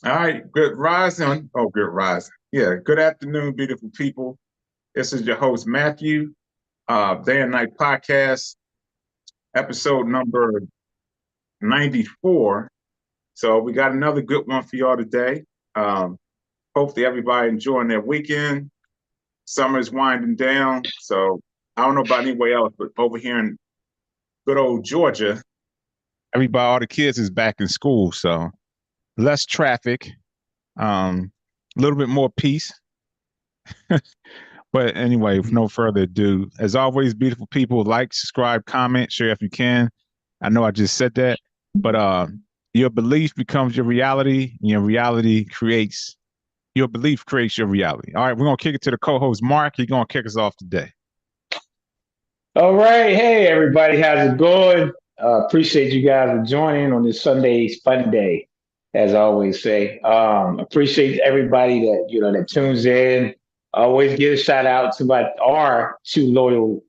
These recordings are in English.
All right, good rising. Oh, good rising. Yeah, good afternoon, beautiful people. This is your host, Matthew, Day and Night Podcast, episode number 94. So we got another good one for y'all today. Um, Hopefully everybody enjoying their weekend. Summer's winding down. So I don't know about anywhere else, but over here in good old Georgia, everybody, all the kids is back in school. So less traffic, a little bit more peace. But anyway, with no further ado, as always, beautiful people, like, subscribe, comment, share if you can. I know I just said that, but your belief becomes your reality, and your reality creates your belief creates your reality. All right, we're gonna kick it to the co-host Mark. He's gonna kick us off today. All right. Hey, everybody. How's it going? Appreciate you guys for joining on this Sunday's fun day, as I always say. Appreciate everybody that tunes in. Always give a shout out to our two loyal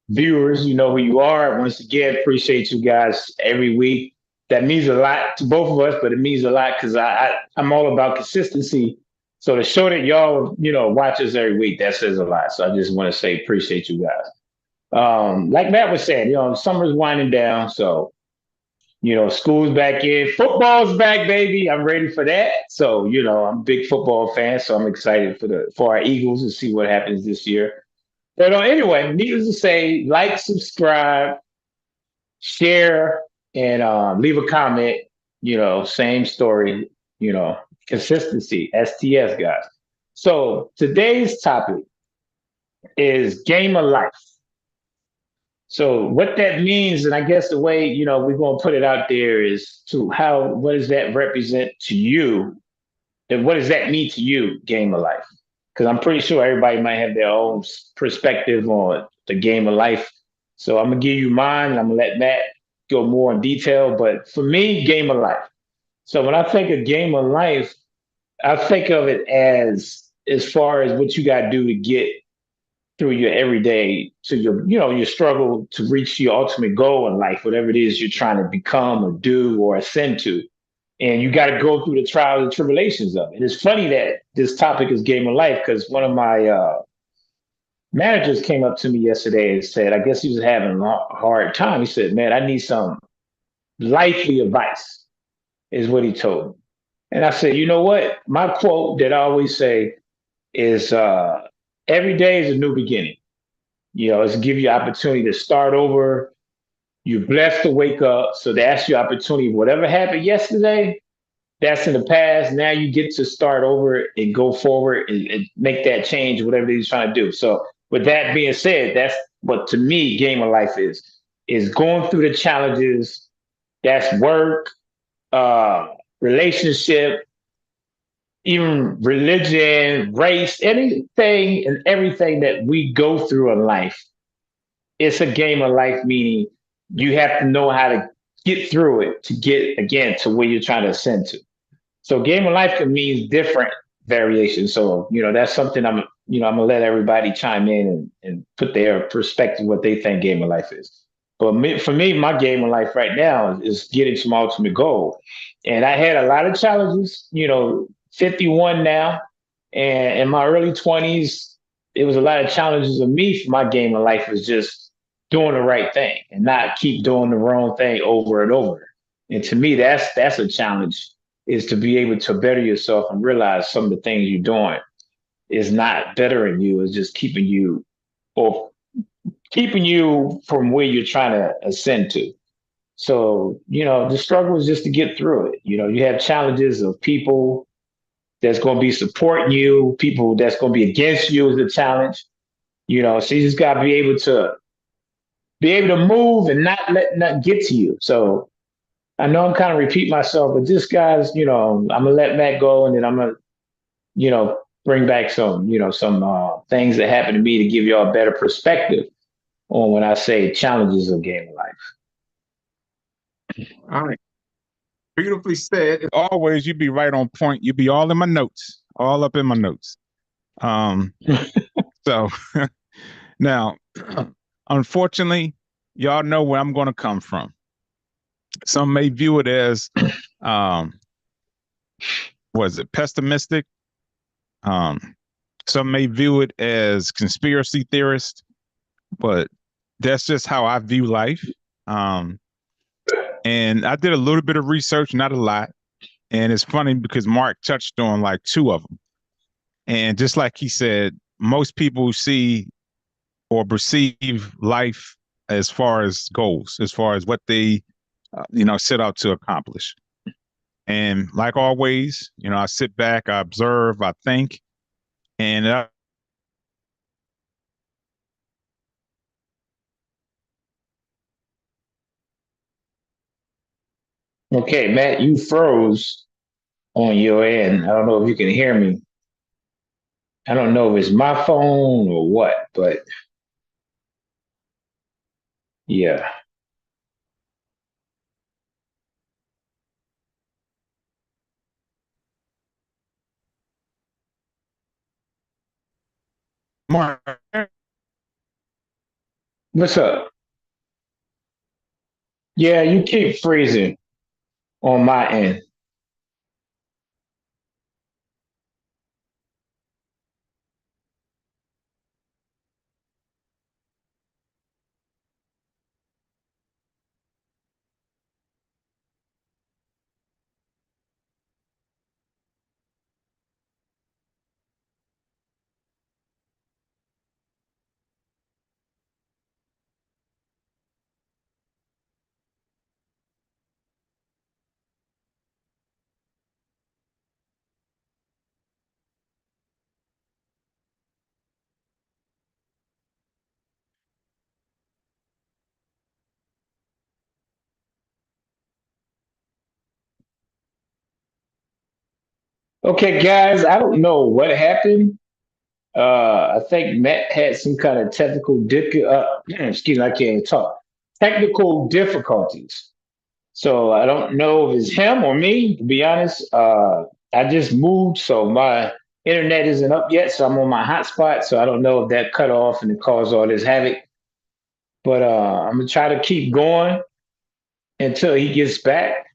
viewers. You know who you are. Once again, appreciate you guys every week. That means a lot to both of us, but it means a lot because I'm all about consistency. So to show that y'all, watch us every week, that says a lot. So I just want to say appreciate you guys. Like Matt was saying, summer's winding down, so school's back in, football's back, baby. I'm ready for that. So I'm a big football fan, so I'm excited for our Eagles to see what happens this year. But anyway, needless to say, like, subscribe, share, and leave a comment. Same story. Consistency, STS guys. So today's topic is game of life. So what that means, and I guess the way we're gonna put it out there is to what does that represent to you, and what does that mean to you, game of life? Because I'm pretty sure everybody might have their own perspective on the game of life. So I'm gonna give you mine, and I'm gonna let Matt go more in detail. But for me, game of life. So when I think of game of life, I think of it as far as what you got to do to get through your everyday to your struggle to reach your ultimate goal in life, whatever it is you're trying to become or do or ascend to. And you got to go through the trials and tribulations of it. It's funny that this topic is game of life because one of my managers came up to me yesterday and said, I guess he was having a hard time. He said, man, I need some lifely advice, is what he told me. And I said, you know what? My quote that I always say is every day is a new beginning. It's give you opportunity to start over. You're blessed to wake up. So that's your opportunity. Whatever happened yesterday, that's in the past. Now you get to start over and go forward and make that change, whatever it is you're trying to do. So with that being said, that's what to me game of life is going through the challenges. That's work, uh, relationship, even religion, race, anything and everything that we go through in life. It's a game of life, meaning you have to know how to get through it to get again to where you're trying to ascend to. So game of life can mean different variations. So, that's something I'm gonna let everybody chime in and put their perspective what they think game of life is. But for me, my game of life right now is getting to my ultimate goal. And I had a lot of challenges, 51 now. And in my early 20s, it was a lot of challenges of me for my game of life was just doing the right thing and not keep doing the wrong thing over and over. And to me, that's a challenge is to be able to better yourself and realize some of the things you're doing is not bettering you, is just or keeping you from where you're trying to ascend to. So, the struggle is just to get through it. You have challenges of people that's going to be supporting you, people that's going to be against you is a challenge. So you just got to be able to move and not let nothing get to you. So I know I'm kind of repeat myself, but just guys, I'm gonna let Matt go, and then I'm gonna, bring back some things that happened to me to give y'all a better perspective on when I say challenges of game of life. all right, beautifully said. As always, you be right on point. You be all in my notes, all up in my notes. Um, so now, unfortunately, y'all know where I'm going to come from. Some may view it as um, was it pessimistic. Um, some may view it as conspiracy theorist, but that's just how I view life. Um, and I did a little bit of research, not a lot. And it's funny because Mark touched on like two of them. And just like he said, most people see or perceive life as far as goals, as far as what they, set out to accomplish. And like always, I sit back, I observe, I think, and Okay, Matt, you froze on your end. I don't know if you can hear me. I don't know if it's my phone or what, but yeah. Mark, What's up? Yeah, you keep freezing on my end. Okay, guys, I don't know what happened. I think Matt had some kind of excuse me, I can't talk. Technical difficulties. So I don't know if it's him or me, to be honest. I just moved, so my internet isn't up yet, so I'm on my hotspot. So I don't know if that cut off and it caused all this havoc. But I'm gonna try to keep going until he gets back.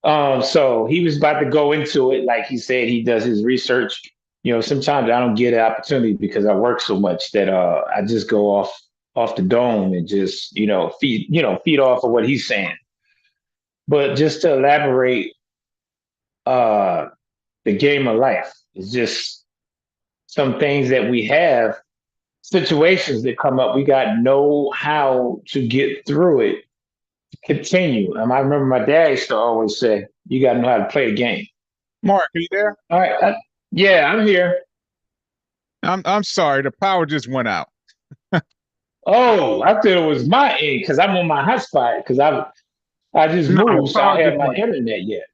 So he was about to go into it, like he said, he does his research. Sometimes I don't get an opportunity because I work so much that I just go off the dome and just feed off of what he's saying. But just to elaborate, uh, the game of life is just some things that we have, situations that come up. We got to know how to get through it, continue. I remember my dad used to always say, "You got to know how to play a game." Mark, are you there? All right, yeah, I'm here. I'm sorry, the power just went out. Oh, I thought it was my end because I'm on my hotspot because I just No, moved, so I power don't have just my went. internet yet.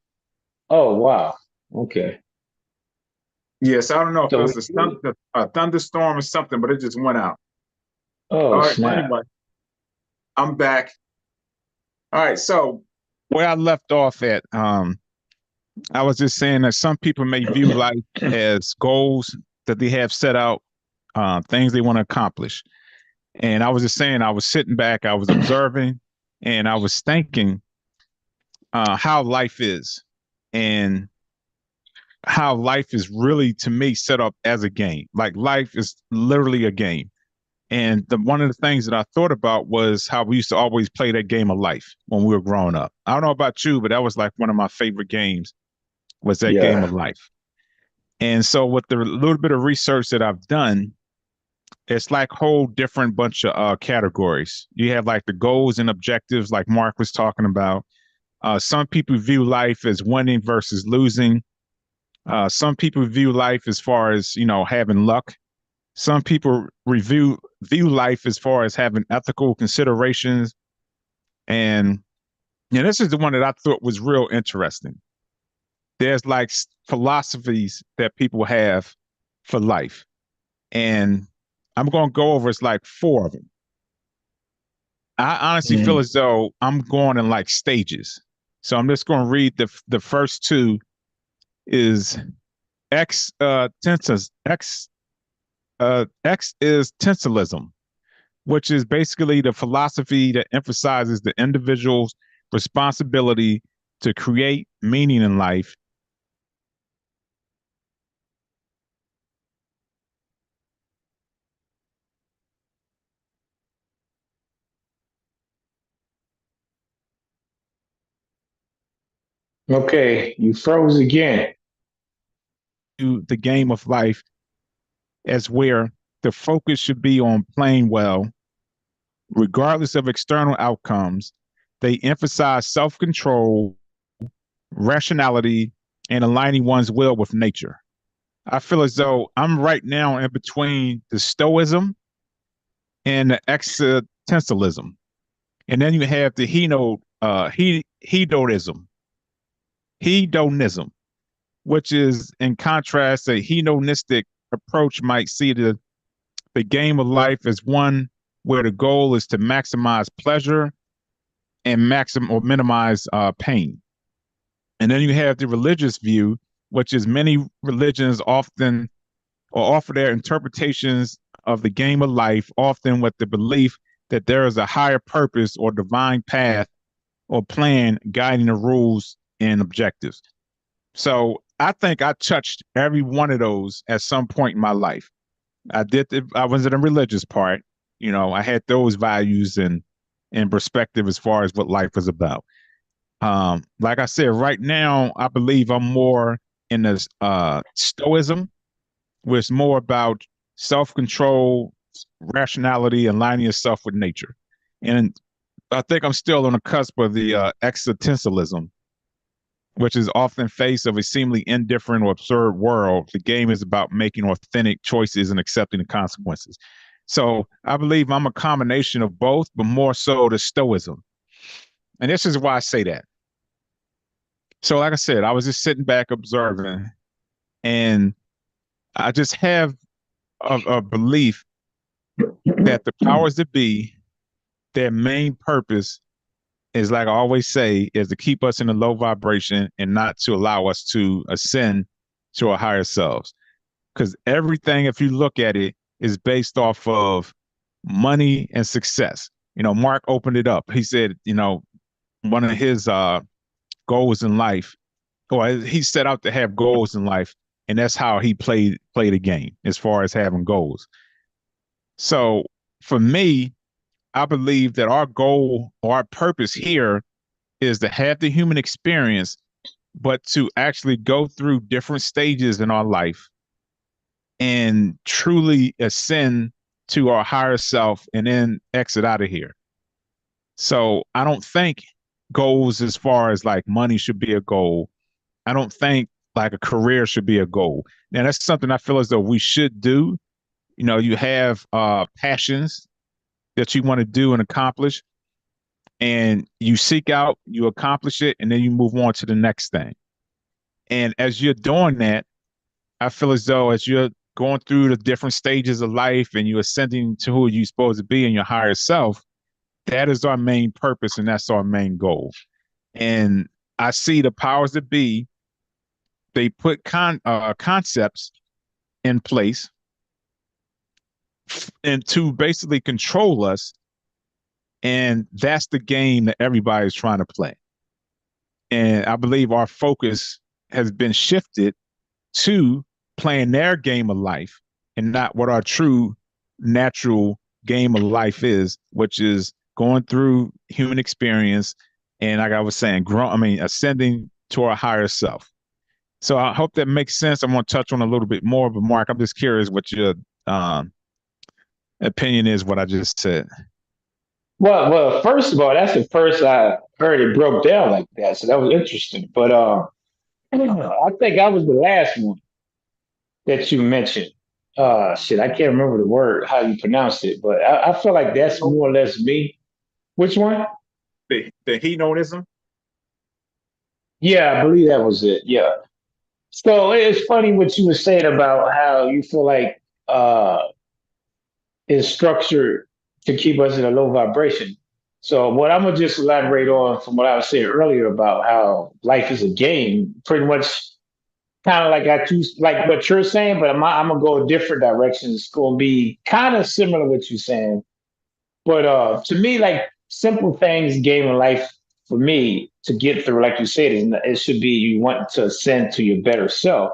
Oh wow. Okay. Yes, I don't know if it So was a thunderstorm or something, but it just went out. All oh right, well, snap. anyway, I'm back. All right, so Where I left off at, I was just saying that some people may view life as goals that they have set out, things they want to accomplish. And I was just saying, I was sitting back, I was observing, and I was thinking how life is and how life is really, to me, set up as a game. Like life is literally a game. And one of the things that I thought about was how we used to always play that game of life when we were growing up. I don't know about you, but that was like one of my favorite games was that game of Yeah. life. And so with the little bit of research that I've done, it's like whole different bunch of categories. You have like the goals and objectives, like Mark was talking about. Some people view life as winning versus losing. Some people view life as far as having luck. Some people view life as far as having ethical considerations. And this is the one that I thought was real interesting. There's like philosophies that people have for life. And I'm going to go over it's like four of them. I honestly feel Mhm. as though I'm going in like stages. So I'm just going to read the first two is existentialism, which is basically the philosophy that emphasizes the individual's responsibility to create meaning in life Okay, you froze again. To the game of life as where the focus should be on playing well, regardless of external outcomes. They emphasize self control, rationality, and aligning one's will with nature. I feel as though I'm right now in between the Stoicism and the existentialism. And then you have the hedonism, which is in contrast, a hedonistic approach might see the game of life as one where the goal is to maximize pleasure and minimize pain. And then you have the religious view, which is many religions often or offer their interpretations of the game of life, often with the belief that there is a higher purpose or divine path or plan guiding the rules and objectives. So I think I touched every one of those at some point in my life. I was in the religious part. I had those values and perspective as far as what life is about. Like I said, right now I believe I'm more in this stoicism, where it's more about self-control, rationality, and aligning yourself with nature. And I think I'm still on the cusp of the existentialism, which is often face of a seemingly indifferent or absurd world. The game is about making authentic choices and accepting the consequences. So I believe I'm a combination of both, but more so the stoicism. And this is why I say that. So, like I said, I was just sitting back observing, and I just have a belief that the powers that be, their main purpose is, like I always say, is to keep us in a low vibration and not to allow us to ascend to our higher selves. Because everything, if you look at it, is based off of money and success. Mark opened it up. He said, one of his goals in life, or he set out to have goals in life, and that's how he played the game as far as having goals. So for me, I believe that our goal or our purpose here is to have the human experience, but to actually go through different stages in our life and truly ascend to our higher self and then exit out of here. So I don't think goals as far as like money should be a goal. I don't think like a career should be a goal. Now that's something I feel as though we should do. You have passions that you want to do and accomplish, and you seek out, you accomplish it, and then you move on to the next thing. And as you're doing that, I feel as though as you're going through the different stages of life and you're ascending to who you're supposed to be in your higher self, that is our main purpose and that's our main goal. And I see the powers that be, they put concepts in place and to basically control us. And that's the game that everybody's trying to play. And I believe our focus has been shifted to playing their game of life and not what our true natural game of life is, which is going through human experience and, like I was saying, ascending to our higher self. So I hope that makes sense. I'm going to touch on a little bit more, but Mark, I'm just curious what your opinion is what I just said. Well, first of all, that's the first I heard it broke down like that, so that was interesting. But I think I was the last one that you mentioned. Shit, I can't remember the word how you pronounced it, but I feel like that's more or less me. Which one? The hedonism. Yeah, I believe that was it. Yeah. So it's funny what you were saying about how you feel like is structured to keep us in a low vibration. So what I'm gonna just elaborate on from what I was saying earlier about how life is a game, pretty much kind of like I choose like what you're saying, but I'm gonna go a different direction. It's gonna be kind of similar to what you're saying. But to me, like simple things, game of life for me to get through, like you said, it should be you want to ascend to your better self.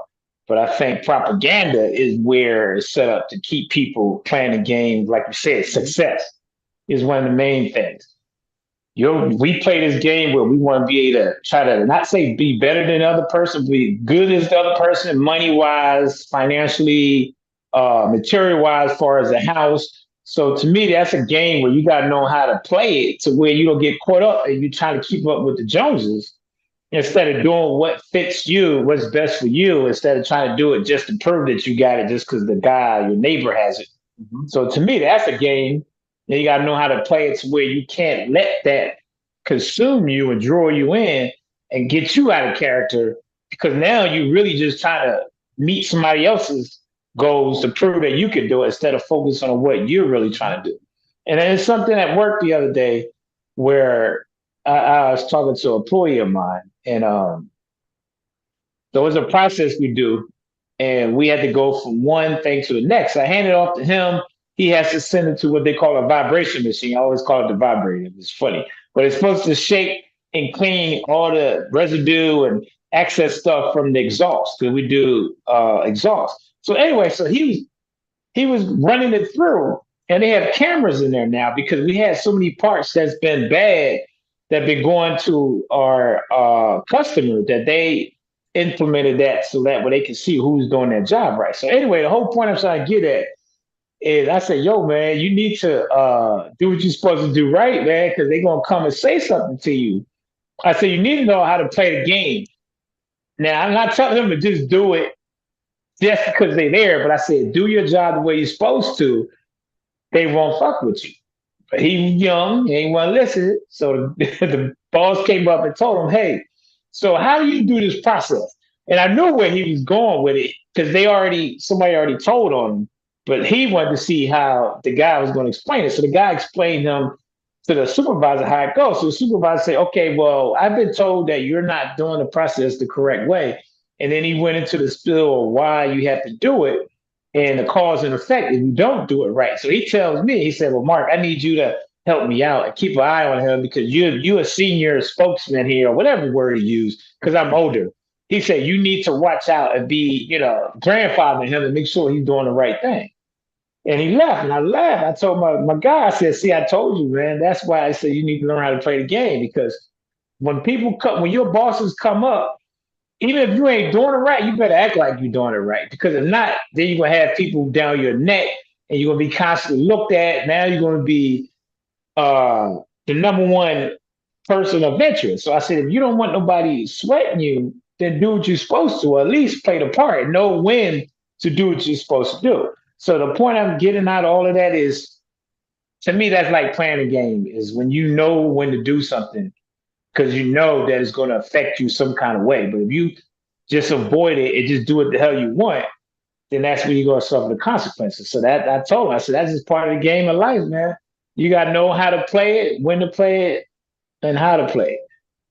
But I think propaganda is where it's set up to keep people playing the game. Like you said, success is one of the main things. we play this game where we want to be able to try to not say be better than the other person, be good as the other person, money wise, financially, material wise, as far as the house. So to me, that's a game where you got to know how to play it to where you don't get caught up and you try to keep up with the Joneses instead of doing what fits you, what's best for you, instead of trying to do it just to prove that you got it just because the guy, your neighbor has it. Mhm. So to me, that's a game. And you got to know how to play it to where you can't let that consume you and draw you in and get you out of character because now you really just trying to meet somebody else's goals to prove that you can do it instead of focus on what you're really trying to do. And it's something at work the other day where I was talking to an employee of mine, and there was a process we do, and we had to go from one thing to the next. I handed it off to him. He has to send it to what they call a vibration machine. I always call it the vibrator. It's funny, but it's supposed to shake and clean all the residue and excess stuff from the exhaust because we do exhaust. So anyway, so he was running it through, and they have cameras in there now because we had so many parts that's been bad that been going to our customer that they implemented that so that way they can see who's doing their job right. So anyway, the whole point I'm trying to get at is I said, yo, man, you need to do what you're supposed to do right, man, because they're gonna come and say something to you. I said, you need to know how to play the game. Now, I'm not telling them to just do it just because they're there, but I said, do your job the way you're supposed to. They won't fuck with you. But he was young, he ain't want to listen. So the boss came up and told him, hey, so how do you do this process? And I knew where he was going with it because somebody already told on him, but he wanted to see how the guy was going to explain it. So the guy explained him to the supervisor how it goes. So the supervisor said, okay, well, I've been told that you're not doing the process the correct way. And then he went into the spill of why you have to do it and the cause and effect if you don't do it right. So he tells me, he said, well, Mark, I need you to help me out and keep an eye on him because you're a senior spokesman here or whatever word he used because I'm older. He said, you need to watch out and be, grandfather him and make sure he's doing the right thing. And he left, and I laughed. I told my guy, I said, see, I told you, man. That's why I said you need to learn how to play the game because when your bosses come up, even if you ain't doing it right, you better act like you're doing it right. Because if not, then you're gonna have people down your neck and you're gonna be constantly looked at. Now you're gonna be the number one person of interest. So I said, if you don't want nobody sweating you, then do what you're supposed to, or at least play the part, know when to do what you're supposed to do. So the point I'm getting out of all of that is, to me, that's like playing a game, is when you know when to do something because you know that it's going to affect you some kind of way. But if you just avoid it and just do what the hell you want, then that's when you're going to suffer the consequences. So that I told him, I said, that's just part of the game of life, man. You got to know how to play it, when to play it, and how to play it.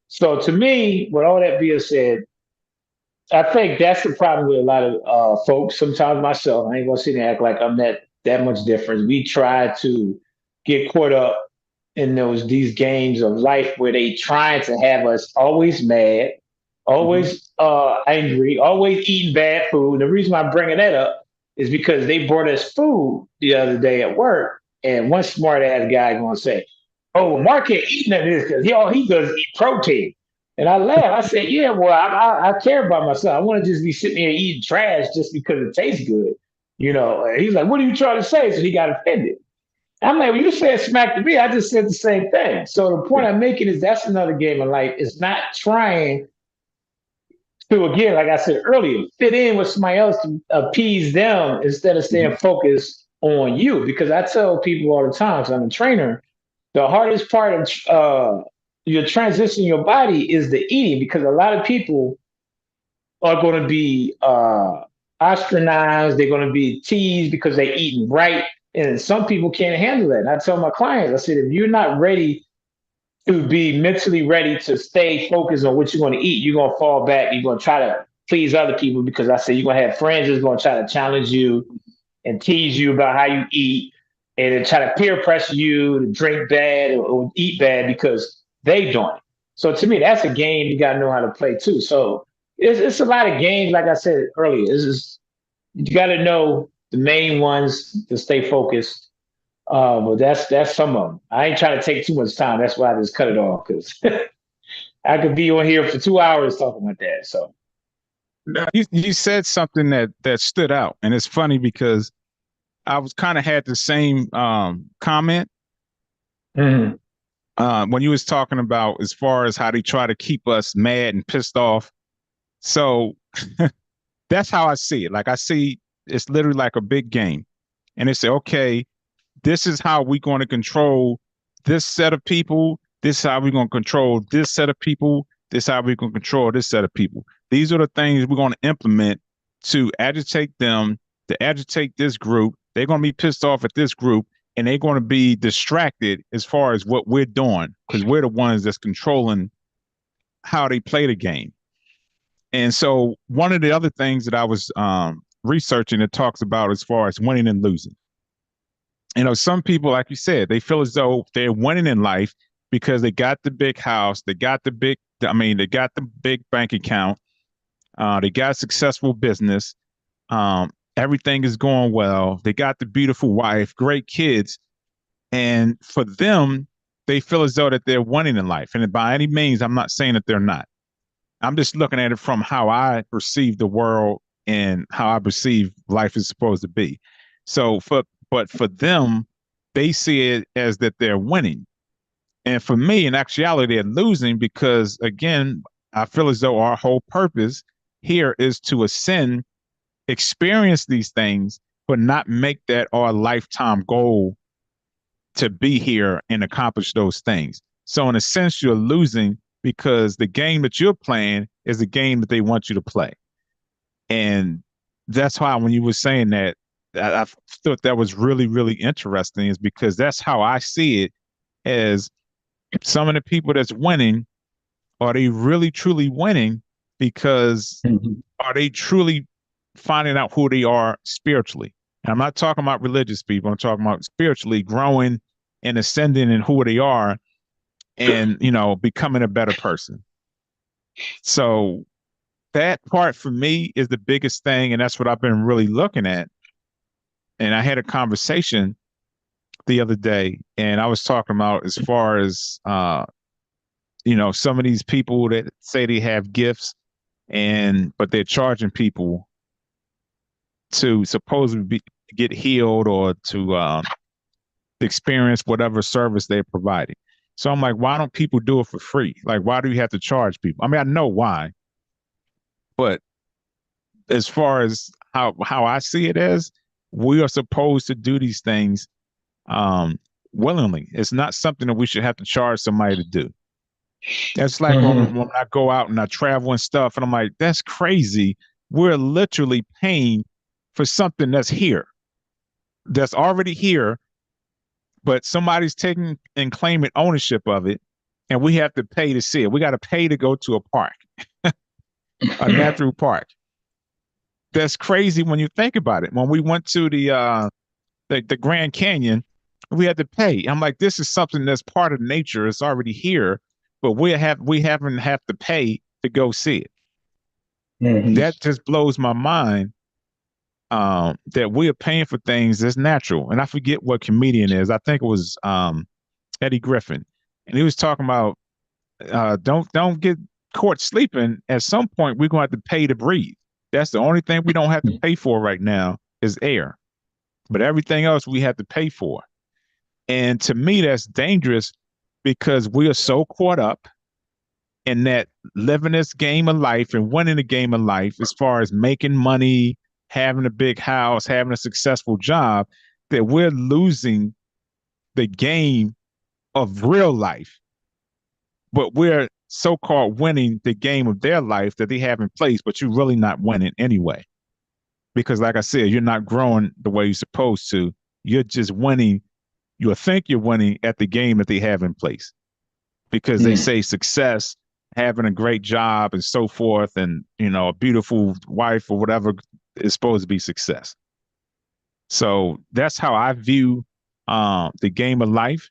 So to me, with all that being said, I think that's the problem with a lot of folks. Sometimes myself, I ain't gonna sit there and act like I'm that much different. We try to get caught up in these games of life where they trying to have us always mad, always angry, always eating bad food. The reason why I'm bringing that up is because they brought us food the other day at work, and one smart ass guy gonna say, "Oh, well, Mark can't eat none of this because all he does is eat protein." And I laughed. I said, "Yeah, well, I care about myself. I want to just be sitting here eating trash just because it tastes good." And he's like, "What are you trying to say?" So he got offended. I'm like, "Well, you said smack to me. I just said the same thing." So the point I'm making is that's another game of life. It's not trying to, again, like I said earlier, fit in with somebody else to appease them instead of staying focused on you. Because I tell people all the time, because I'm a trainer, the hardest part of your transitioning your body is the eating, because a lot of people are going to be ostracized. They're going to be teased because they're eating right. And some people can't handle that. And I tell my clients, I said, if you're not ready to be mentally ready to stay focused on what you're going to eat, you're going to fall back. You're going to try to please other people because I said you're going to have friends that's going to try to challenge you and tease you about how you eat and then try to peer pressure you to drink bad or eat bad because they doing it. So to me, that's a game you got to know how to play too. So it's a lot of games, like I said earlier. You got to know the main ones to stay focused. But that's some of them. I ain't trying to take too much time. That's why I just cut it off because I could be on here for 2 hours talking about that. So You said something that stood out, and it's funny because I was kind of had the same comment Mhm. when you was talking about as far as how they try to keep us mad and pissed off. So that's how I see it. Like I see it's literally like a big game, and they say, okay, this is how we're going to control this set of people. This is how we're going to control this set of people. This is how we're going to control this set of people. These are the things we're going to implement to agitate them, to agitate this group. They're going to be pissed off at this group, and they're going to be distracted as far as what we're doing because we're the ones that's controlling how they play the game. And so one of the other things that I was researching that talks about as far as winning and losing. You know, some people, like you said, they feel as though they're winning in life because they got the big house, they got the big bank account, they got a successful business, everything is going well, they got the beautiful wife, great kids, and for them, they feel as though that they're winning in life. And by any means, I'm not saying that they're not. I'm just looking at it from how I perceive the world and how I perceive life is supposed to be. But for them, they see it as that they're winning. And for me, in actuality, they're losing because, again, I feel as though our whole purpose here is to ascend, experience these things, but not make that our lifetime goal to be here and accomplish those things. So in a sense, you're losing because the game that you're playing is the game that they want you to play. And that's why when you were saying that, I thought that was really, really interesting is because that's how I see it as some of the people that's winning, are they really truly winning because are they truly finding out who they are spiritually? And I'm not talking about religious people. I'm talking about spiritually growing and ascending in who they are and, you know, becoming a better person. So that part for me is the biggest thing. And that's what I've been really looking at. And I had a conversation the other day and I was talking about as far as, you know, some of these people that say they have gifts but they're charging people to supposedly get healed or to experience whatever service they're providing. So I'm like, why don't people do it for free? Like, why do you have to charge people? I mean, I know why, but as far as how I see it as, we are supposed to do these things willingly. It's not something that we should have to charge somebody to do. That's like when I go out and I travel and stuff, and I'm like, that's crazy. We're literally paying for something that's here, that's already here, but somebody's taking and claiming ownership of it, and we have to pay to see it. We got to pay to go to a park, a natural park. That's crazy when you think about it. When we went to the Grand Canyon, we had to pay. I'm like, this is something that's part of nature. It's already here, but we haven't have to pay to go see it. That just blows my mind. That we are paying for things that's natural. And I forget what comedian is. I think it was Eddie Griffin, and he was talking about don't get caught sleeping. At some point, we're going to have to pay to breathe. That's the only thing we don't have to pay for right now is air, but everything else we have to pay for. And to me, that's dangerous because we are so caught up in that living this game of life and winning the game of life as far as making money, having a big house, having a successful job, that we're losing the game of real life. But we're so-called winning the game of their life that they have in place, but you're really not winning anyway. Because like I said, you're not growing the way you're supposed to. You're just winning. You think you're winning at the game that they have in place. Because they say success, having a great job and so forth, and, you know, a beautiful wife or whatever is supposed to be success. So that's how I view the game of life.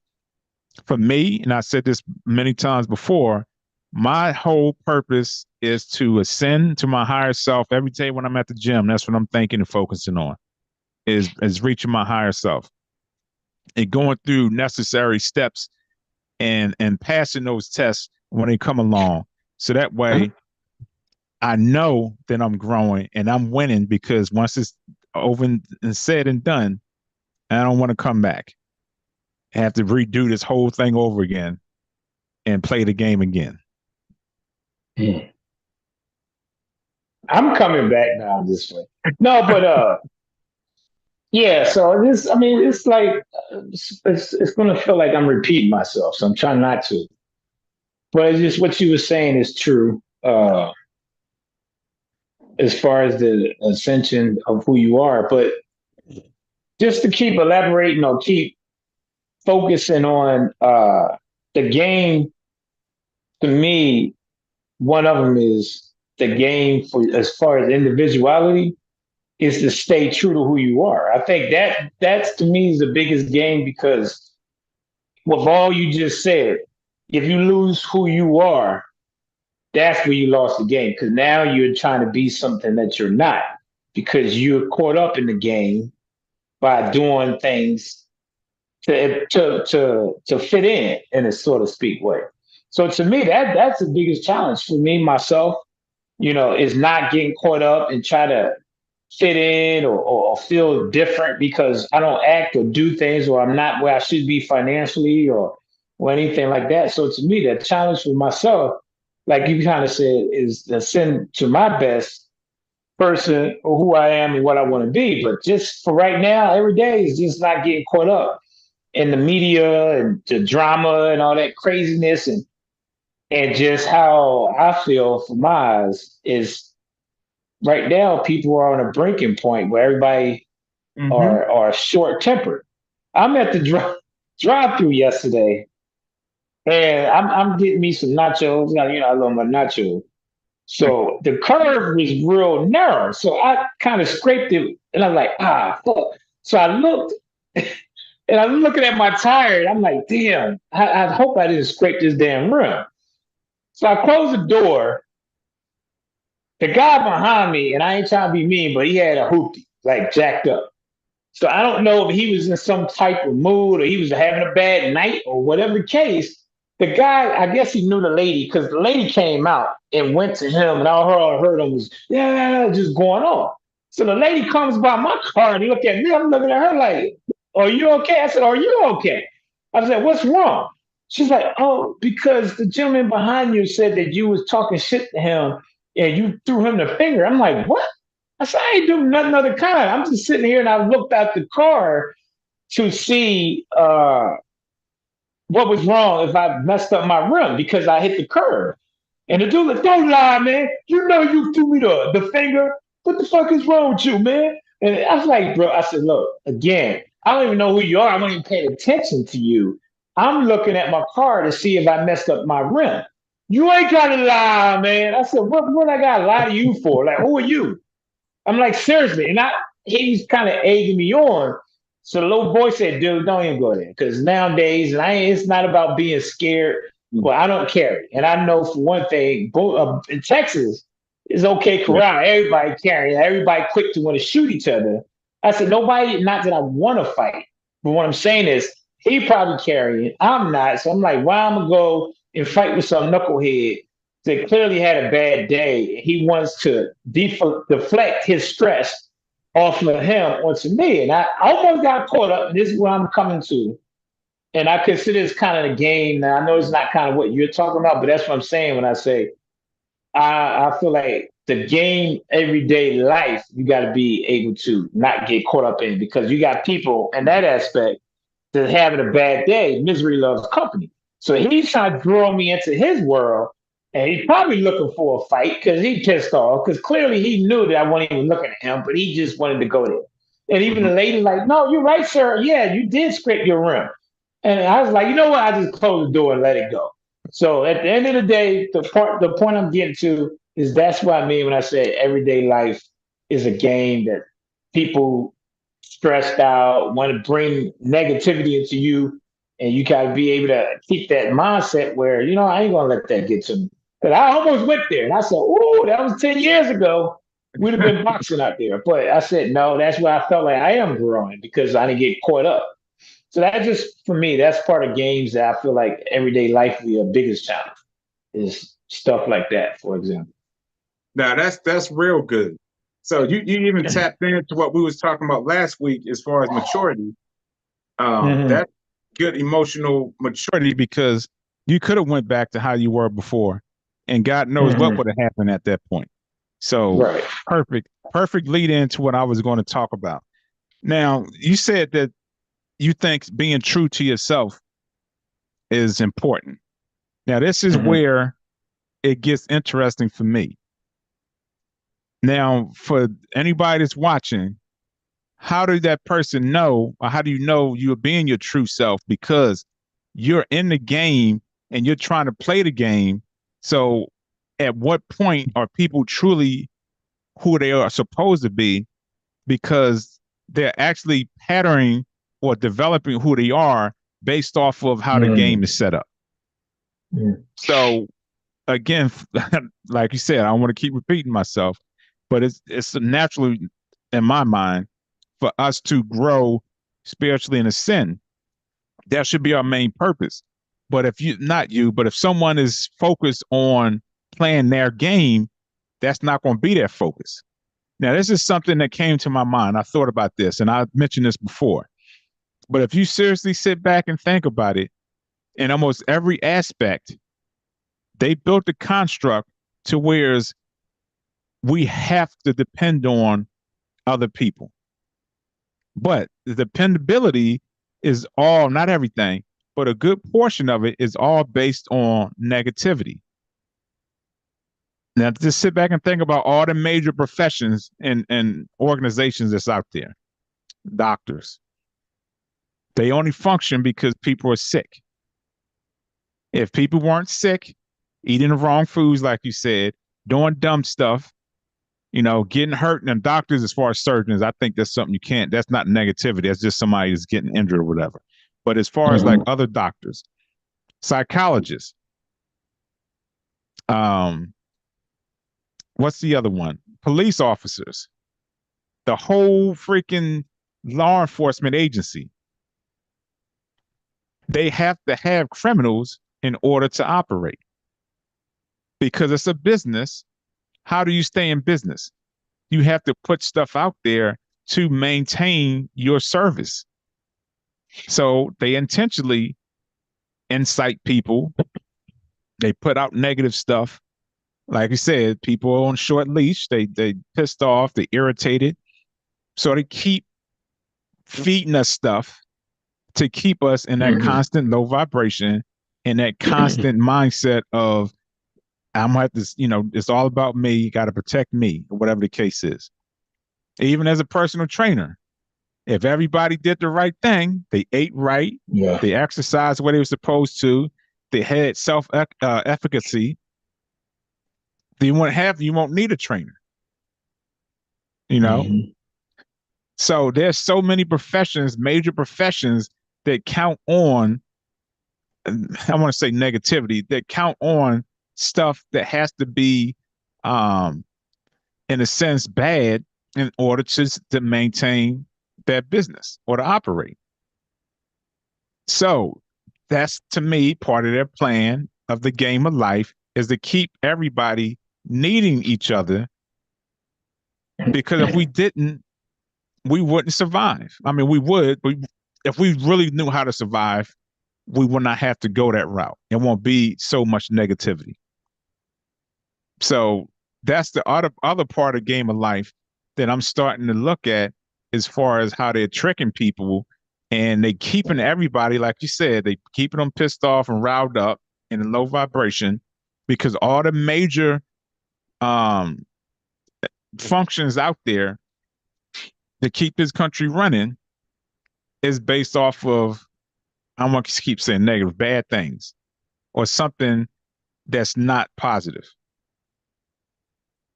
For me, and I said this many times before, my whole purpose is to ascend to my higher self every day when I'm at the gym. That's what I'm thinking and focusing on is reaching my higher self. and going through necessary steps and passing those tests when they come along. So that way I know that I'm growing and I'm winning, because once it's over and said and done, I don't want to come back and have to redo this whole thing over again and play the game again. I'm coming back now this way. No, but yeah. So this, I mean, it's like it's going to feel like I'm repeating myself. So I'm trying not to. But it's just what you were saying is true. As far as the ascension of who you are, but just to keep elaborating or keep focusing on the game, to me, one of them is the game for as far as individuality is to stay true to who you are. I think that's to me is the biggest game, because with all you just said, if you lose who you are, that's where you lost the game, because now you're trying to be something that you're not, because you're caught up in the game by doing things to fit in a sort of speak way. So to me, that's the biggest challenge for me myself. Is not getting caught up and try to fit in or feel different because I don't act or do things, or I'm not where I should be financially or anything like that. So to me, the challenge for myself, like you kind of said, is to send to my best person or who I am and what I want to be. But just for right now, every day is just not getting caught up in the media and the drama and all that craziness, and just how I feel for my eyes is right now people are on a breaking point where everybody are short tempered. I'm at the drive through yesterday, and I'm getting me some nachos. I love my nachos. So the curve was real narrow. So I kind of scraped it, and I'm like, fuck. So I looked, and I'm looking at my tire, and I'm like, damn, I hope I didn't scrape this damn rim. So I closed the door. The guy behind me, and I ain't trying to be mean, but he had a hoopty, like jacked up. So I don't know if he was in some type of mood or he was having a bad night or whatever the case. The guy, I guess he knew the lady, because the lady came out and went to him, and all I heard him was, yeah, just going on. So the lady comes by my car and he looked at me. I'm looking at her like, are you okay? I said, are you okay? I said, what's wrong? She's like, oh, because the gentleman behind you said that you was talking shit to him and you threw him the finger. I'm like, what? I said, I ain't doing nothing of the kind. I'm just sitting here and I looked out the car to see what was wrong if I messed up my rim because I hit the curb. And the dude like, don't lie, man. You know you threw me the finger. What the fuck is wrong with you, man? And I was like, bro, I said, look, again, I don't even know who you are. I'm not even paying attention to you. I'm looking at my car to see if I messed up my rim. You ain't gotta lie, man. I said, what I gotta lie to you for? Like, who are you? I'm like, seriously. And he's kind of egging me on. So the little boy said, dude, don't even go there. Because nowadays, it's not about being scared. Well, I don't carry. And I know for one thing, in Texas, it's okay corral. Everybody carrying. Everybody quick to want to shoot each other. I said, nobody, not that I want to fight. But what I'm saying is, he probably carrying. I'm not. So I'm like, why I'm going to go and fight with some knucklehead that clearly had a bad day. He wants to deflect his stress off of him onto me. And I almost got caught up. And this is what I'm coming to. And I consider this kind of the game. Now, I know it's not kind of what you're talking about, but that's what I'm saying when I say I feel like the game, everyday life, you got to be able to not get caught up in, because you got people in that aspect that having a bad day. Misery loves company. So he's trying to draw me into his world. And he's probably looking for a fight because he pissed off, because clearly he knew that I wasn't even looking at him, but he just wanted to go there. And even the lady like, no, you're right, sir. Yeah, you did scrape your rim. And I was like, you know what? I just closed the door and let it go. So at the end of the day, the point I'm getting to is that's what I mean when I say everyday life is a game that people stressed out want to bring negativity into you. And you got to be able to keep that mindset where, I ain't going to let that get to me. But I almost went there. And I said, oh, that was 10 years ago. We'd have been boxing out there. But I said, no, that's why I felt like I am growing, because I didn't get caught up. So that just for me, that's part of games that I feel like everyday life will be a biggest challenge is stuff like that, for example. Now that's real good. So you even tapped into what we was talking about last week as far as maturity. Mhm. That's good emotional maturity. Because you could have went back to how you were before, and God knows what Mhm. would have happened at that point. So Right. perfect lead into what I was going to talk about. Now, you said that you think being true to yourself is important. Now, this is Mhm. where it gets interesting for me. Now, for anybody that's watching, how did that person know, or how do you know you're being your true self? Because you're in the game and you're trying to play the game. So, at what point are people truly who they are supposed to be? Because they're actually patterning or developing who they are based off of how the game Mhm. is set up. Mhm. So, again, like you said, I don't want to keep repeating myself, but it's naturally in my mind for us to grow spiritually in a sin. That should be our main purpose. But if you, not you, but if someone is focused on playing their game, that's not going to be their focus. Now, this is something that came to my mind. I thought about this and I mentioned this before. But if you seriously sit back and think about it, in almost every aspect, they built the construct to whereas we have to depend on other people. But the dependability is all, not everything, but a good portion of it is all based on negativity. Now, just sit back and think about all the major professions and organizations that's out there. Doctors, they only function because people are sick. If people weren't sick, eating the wrong foods, like you said, doing dumb stuff, getting hurt, and doctors, as far as surgeons, I think that's something you can't, that's not negativity. That's just somebody who's getting injured or whatever. But as far as like Mhm. other doctors, psychologists, um, what's the other one? Police officers, the whole freaking law enforcement agency, they have to have criminals in order to operate because it's a business. How do you stay in business? You have to put stuff out there to maintain your service. So they intentionally incite people. They put out negative stuff. Like I said, people are on short leash. They pissed off. They irritated. So they keep feeding us stuff to keep us in that Mhm. constant low vibration and that constant mindset of I'm gonna have to, it's all about me. You got to protect me, or whatever the case is. Even as a personal trainer, if everybody did the right thing, they ate right, Yeah. they exercised where they were supposed to, they had self efficacy, you won't need a trainer, you know? Mhm. So there's so many professions, major professions that count on, I want to say negativity, that count on stuff that has to be, um, in a sense, bad in order to maintain their business or to operate. So that's to me part of their plan of the game of life is to keep everybody needing each other because if we didn't, we wouldn't survive. I mean, we would, but if we really knew how to survive, we would not have to go that route. It won't be so much negativity. So that's the other part of game of life that I'm starting to look at as far as how they're tricking people and they keeping everybody, like you said, they keeping them pissed off and riled up in a low vibration because all the major um, functions out there to keep this country running is based off of, I don't want to keep saying negative, bad things or something that's not positive.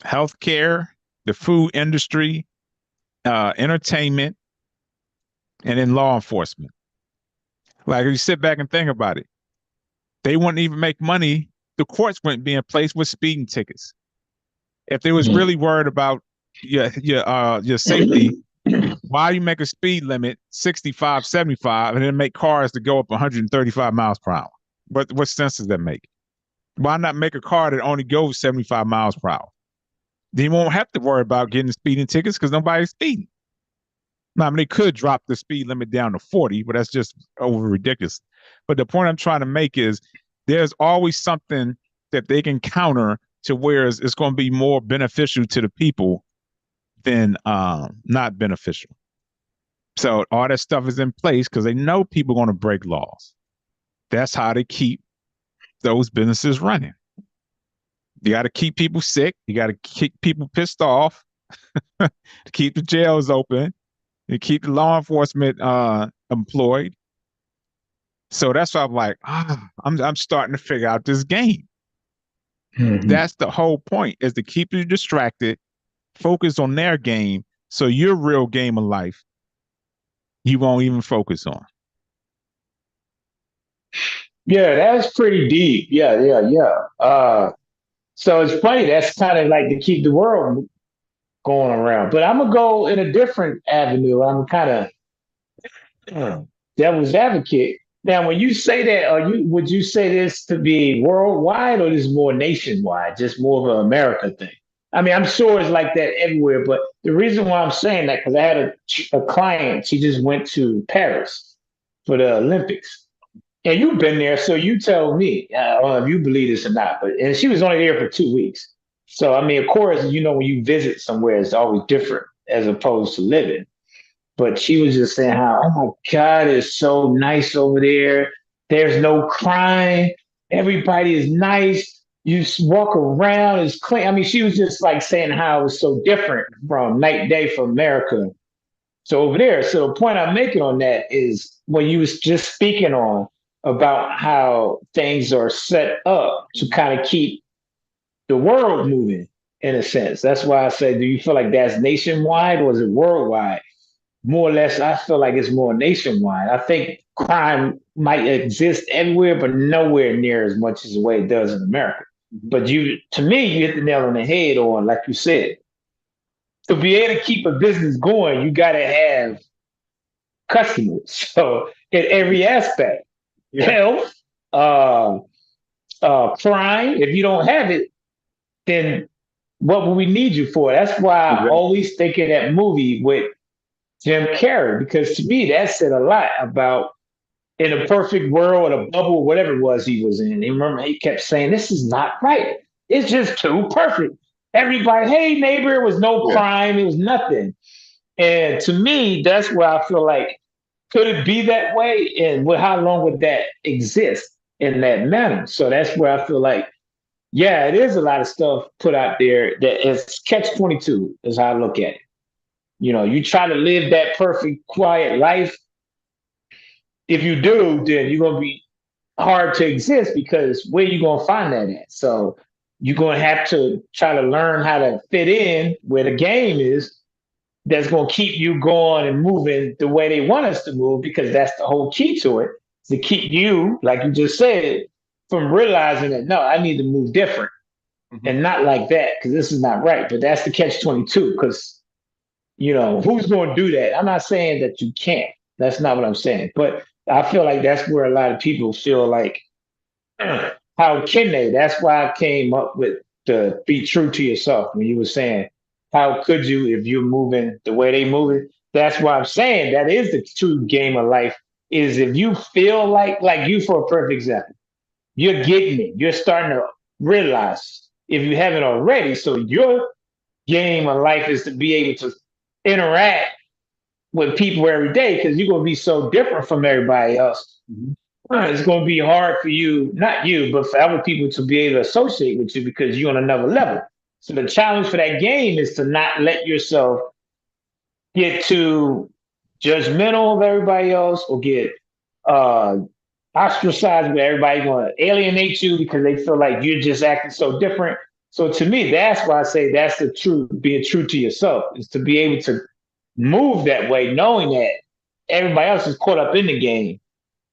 Healthcare, the food industry, entertainment, and then law enforcement. Like if you sit back and think about it, they wouldn't even make money. The courts wouldn't be in place with speeding tickets. If they was Mhm. really worried about your safety, Why do you make a speed limit 65, 75, and then make cars to go up 135 miles per hour? What sense does that make? Why not make a car that only goes 75 miles per hour? Then you won't have to worry about getting speeding tickets because nobody's speeding. Now, I mean, they could drop the speed limit down to 40, but that's just over ridiculous. But the point I'm trying to make is there's always something that they can counter to where it's going to be more beneficial to the people than not beneficial. So all that stuff is in place because they know people are going to break laws. That's how they keep those businesses running. You got to keep people sick. You got to keep people pissed off to keep the jails open and keep the law enforcement employed. So that's why I'm like, I'm starting to figure out this game. Mm-hmm. That's the whole point, is to keep you distracted, focus on their game, so your real game of life you won't even focus on. Yeah, that's pretty deep. Yeah. So it's funny. That's kind of like to keep the world going around. But I'm gonna go in a different avenue. I'm kind of devil's advocate. Now, when you say that, would you say this to be worldwide or this more nationwide, just more of an America thing? I mean, I'm sure it's like that everywhere. But the reason why I'm saying that, because I had a client, she just went to Paris for the Olympics. And you've been there, so you tell me if you believe this or not. And she was only there for 2 weeks. So, I mean, of course, when you visit somewhere, it's always different as opposed to living. But she was just saying how, oh my God, it's so nice over there. There's no crime. Everybody is nice. You walk around, it's clean. I mean, she was just like saying how it was so different from night and day from America. So over there, so the point I'm making on that is when you was just speaking on about how things are set up to kind of keep the world moving in a sense. That's why I say, do you feel like that's nationwide or is it worldwide? More or less, I feel like it's more nationwide. I think crime might exist everywhere, but nowhere near as much as the way it does in America. But to me, you hit the nail on the head on, like you said, to be able to keep a business going, you got to have customers. So in every aspect, health, crime. If you don't have it, then what will we need you for? That's why I always think of that movie with Jim Carrey, because to me that said a lot about in a perfect world, a bubble, whatever it was he was in. And remember, he kept saying, "This is not right. It's just too perfect." Everybody, hey neighbor, it was no crime, it was nothing. And to me, that's where I feel like, could it be that way? And how long would that exist in that manner? So that's where I feel like, yeah, it is a lot of stuff put out there that is catch-22 is how I look at it. You try to live that perfect, quiet life. If you do, then you're going to be hard to exist because where you going to find that at? So you're going to have to try to learn how to fit in where the game is that's going to keep you going and moving the way they want us to move, because that's the whole key to it, to keep you, like you just said, from realizing that, no, I need to move different and not like that because this is not right. But that's the catch-22 because, who's going to do that? I'm not saying that you can't. That's not what I'm saying. But I feel like that's where a lot of people feel like, how can they? That's why I came up with the be true to yourself when you were saying, how could you if you're moving the way they move it? That's why I'm saying that is the true game of life, is if you feel like you, for a perfect example, you're getting it. You're starting to realize, if you haven't already, so your game of life is to be able to interact with people every day because you're going to be so different from everybody else. It's going to be hard for you, not you, but for other people to be able to associate with you because you're on another level. So the challenge for that game is to not let yourself get too judgmental of everybody else or get ostracized where everybody's going to alienate you because they feel like you're just acting so different. So to me, that's why I say that's the truth, being true to yourself, is to be able to move that way, knowing that everybody else is caught up in the game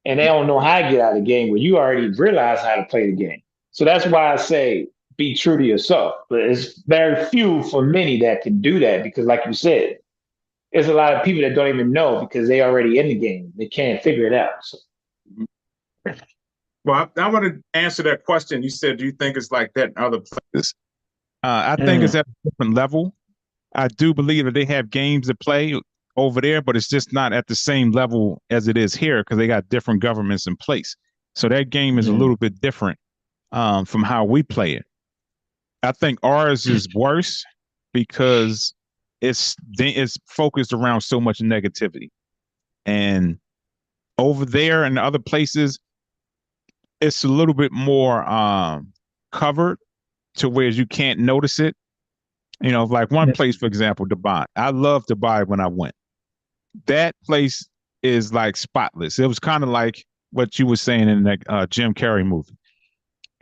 and they don't know how to get out of the game where you already realize how to play the game. So that's why I say be true to yourself. But it's very few for many that can do that because, like you said, there's a lot of people that don't even know because they already in the game. They can't figure it out. So, Well, I want to answer that question. You said, do you think it's like that in other places? I think it's at a different level. I do believe that they have games to play over there, but it's just not at the same level as it is here because they got different governments in place. So that game is a little bit different from how we play it. I think ours is worse because it's focused around so much negativity, and over there and other places, it's a little bit more covered to where you can't notice it. You know, like one place, for example, Dubai. I love Dubai when I went. That place is like spotless. It was kind of like what you were saying in that Jim Carrey movie.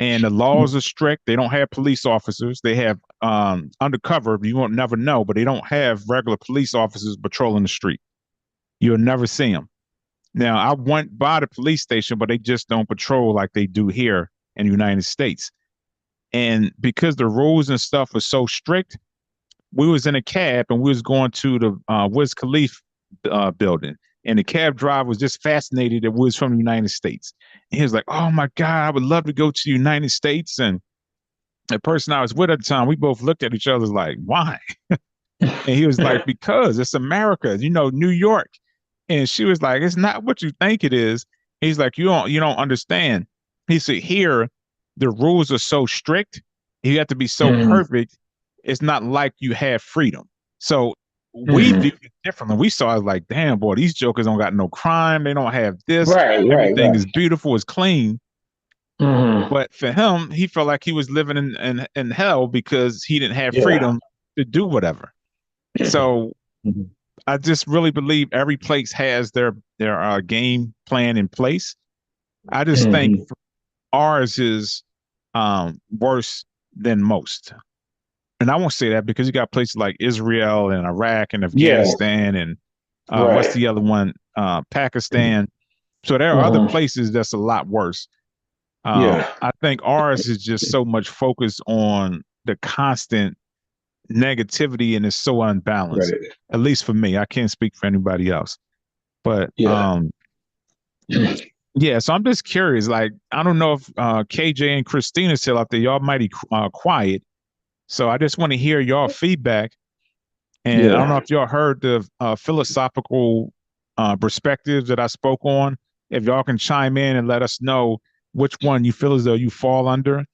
And the laws are strict. They don't have police officers. They have undercover. You won't never know, but they don't have regular police officers patrolling the street. You'll never see them. Now, I went by the police station, but they just don't patrol like they do here in the United States. And because the rules and stuff are so strict, we was in a cab and we was going to the Wiz Khalifa building. And the cab driver was just fascinated that we was from the United States. And he was like, oh my God, I would love to go to the United States. And the person I was with at the time, we both looked at each other like, why? And he was like, because it's America, you know, New York. And she was like, it's not what you think it is. He's like, you don't understand. He said, here, the rules are so strict. You have to be so perfect. It's not like you have freedom. So we viewed it differently. We saw it like, damn, boy, these jokers don't got no crime. They don't have this. Everything is beautiful, is clean. But for him, he felt like he was living in hell because he didn't have freedom to do whatever. So I just really believe every place has their game plan in place. I just think ours is worse than most. And I won't say that because you got places like Israel and Iraq and Afghanistan and what's the other one? Pakistan. So there are other places that's a lot worse. I think ours is just so much focused on the constant negativity and it's so unbalanced. At least for me. I can't speak for anybody else. But yeah, so I'm just curious. Like, I don't know if KJ and Christina still out there. Y'all mighty quiet. So I just want to hear y'all feedback. And I don't know if y'all heard the philosophical perspectives that I spoke on. If y'all can chime in and let us know which one you feel as though you fall under,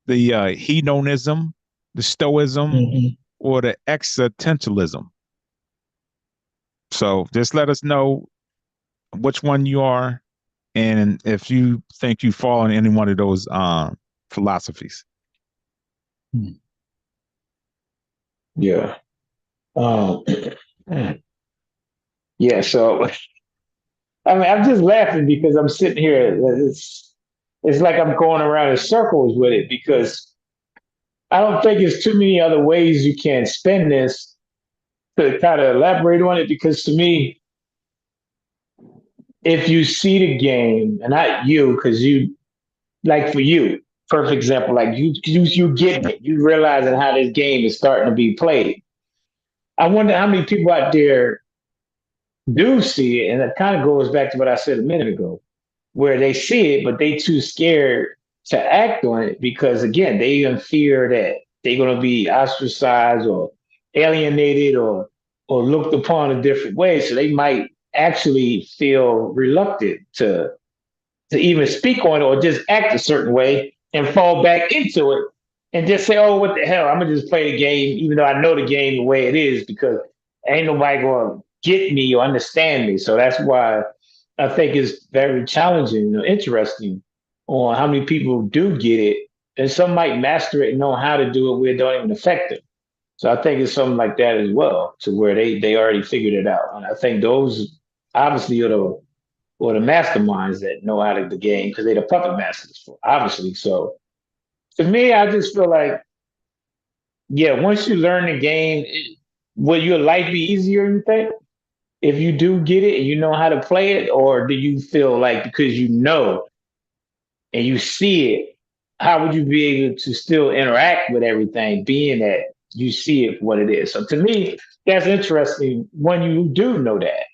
the hedonism, the stoicism, or the existentialism. So just let us know which one you are and if you think you fall in any one of those philosophies. Yeah. Yeah. So, I mean, I'm just laughing because I'm sitting here. It's like I'm going around in circles with it because I don't think there's too many other ways you can spin this to kind of elaborate on it. Because to me, if you see the game, and not you, because you, like for you, perfect example, like you get it, you realizing how this game is starting to be played. I wonder how many people out there do see it, and it kind of goes back to what I said a minute ago, where they see it, but they too scared to act on it because again, they in fear that they're going to be ostracized or alienated or looked upon a different way. So they might actually feel reluctant to even speak on it or just act a certain way and fall back into it and just say, oh, what the hell? I'm gonna just play the game, even though I know the game the way it is, because ain't nobody gonna get me or understand me. So that's why I think it's very challenging or interesting on how many people do get it. And some might master it and know how to do it where it don't even affect them. So I think it's something like that as well, to where they already figured it out. And I think those obviously are the masterminds that know how to the game because they're the puppet masters, obviously. So to me, I just feel like, yeah, once you learn the game, will your life be easier, you think? If you do get it and you know how to play it, or do you feel like because you know and you see it, how would you be able to still interact with everything, being that you see it for what it is. So to me, that's interesting. When you do know that,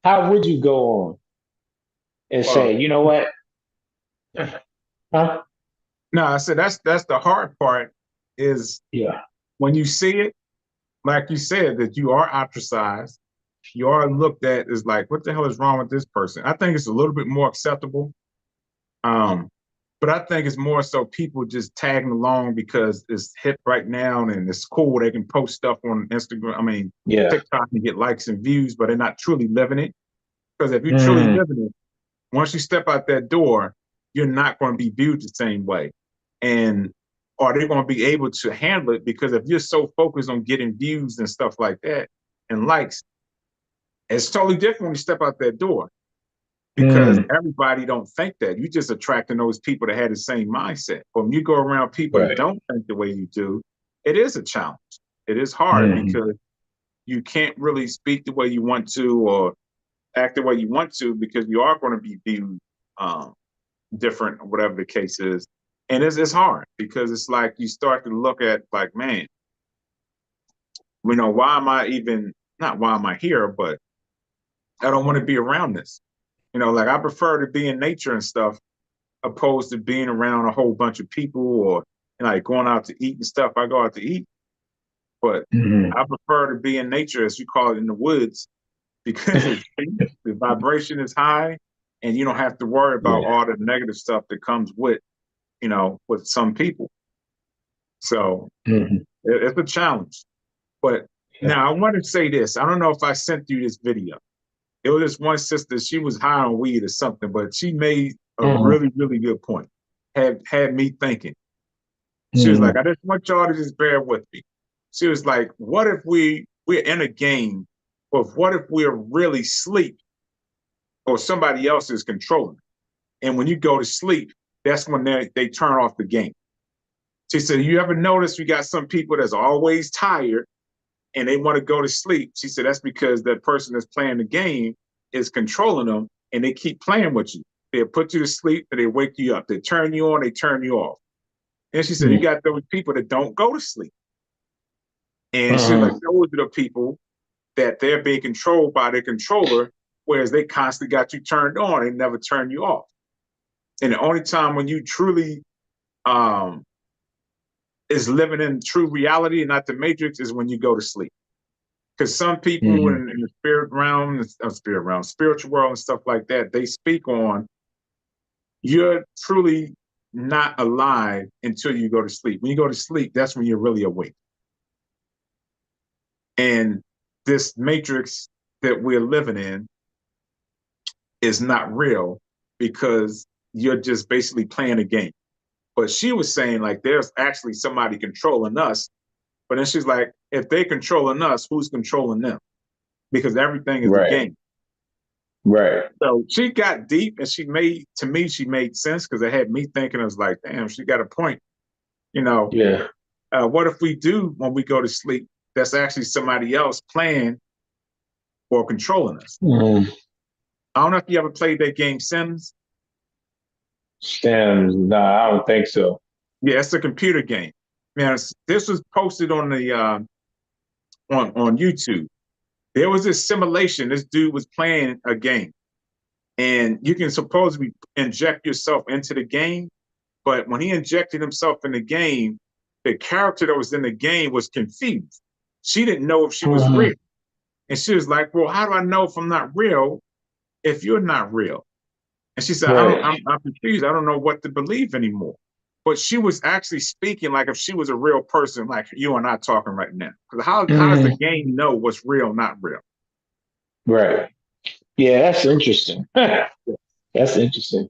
how would you go on and Well, say, you know what? Huh? no, I said that's the hard part is Yeah. when you see it, like you said, that you are ostracized, you are looked at as like, what the hell is wrong with this person? I think it's a little bit more acceptable. Um, but I think it's more so people just tagging along because it's hip right now and it's cool. They can post stuff on Instagram, I mean, Yeah. TikTok and get likes and views, but they're not truly living it. Because if you're truly Mm, living it, once you step out that door, you're not going to be viewed the same way. And are they going to be able to handle it? Because if you're so focused on getting views and stuff like that and likes, it's totally different when you step out that door because mm, everybody don't think that. You just attracting those people that had the same mindset. But when you go around people that right. don't think the way you do, it is a challenge. It is hard Mm, because you can't really speak the way you want to or act the way you want to because you are going to be viewed um, different, whatever the case is. And it's hard because it's like you start to look at like, man, why am I even, not why am I here, but I don't want to be around this. Like I prefer to be in nature and stuff opposed to being around a whole bunch of people or like going out to eat and stuff. I go out to eat, but mm, I prefer to be in nature, as you call it, in the woods because it's the vibration is high and you don't have to worry about yeah. all the negative stuff that comes with some people. So Mm, it's a challenge. But yeah. now I want to say this. I don't know if I sent you this video. It was this one sister, she was high on weed or something, but she made a Mm, really, really good point. Had me thinking. She was like, mm, I just want y'all to just bear with me. She was like, what if we're in a game, but what if we're really asleep or somebody else is controlling? And when you go to sleep, that's when they turn off the game. She said, you ever notice we got some people that's always tired and they want to go to sleep? She said, that's because that person that's playing the game is controlling them and they keep playing with you. They'll put you to sleep and they wake you up. They turn you on, they turn you off. And she said, you mm, got those people that don't go to sleep. And she was like, mm, those are the people that they're being controlled by their controller, whereas they constantly got you turned on, they never turn you off. And the only time when you truly um, is living in true reality and not the matrix is when you go to sleep. Because some people mm. in the spiritual world and stuff like that, they speak on you're truly not alive until you go to sleep. When you go to sleep, that's when you're really awake. And this matrix that we're living in is not real because you're just basically playing a game. But she was saying like there's actually somebody controlling us. But then she's like, if they're controlling us, who's controlling them? Because everything is a Right. game. Right. So she got deep and she made sense because it had me thinking, I was like, damn, she got a point. You know, Yeah. what if we do when we go to sleep, that's actually somebody else playing or controlling us? Mm. I don't know if you ever played that game Sims. Stems. No, I don't think so. Yeah, it's a computer game. Man, this was posted on the on YouTube. There was this simulation. This dude was playing a game, and you can supposedly inject yourself into the game. But when he injected himself in the game, the character that was in the game was confused. She didn't know if she was Mhm. real, and she was like, "Well, how do I know if I'm not real if you're not real?" And she said, Right. I'm confused. I don't know what to believe anymore. But she was actually speaking like if she was a real person, like you and I talking right now. Because how does the Mhm. game know what's real, not real? Right. Yeah, that's interesting. That's interesting.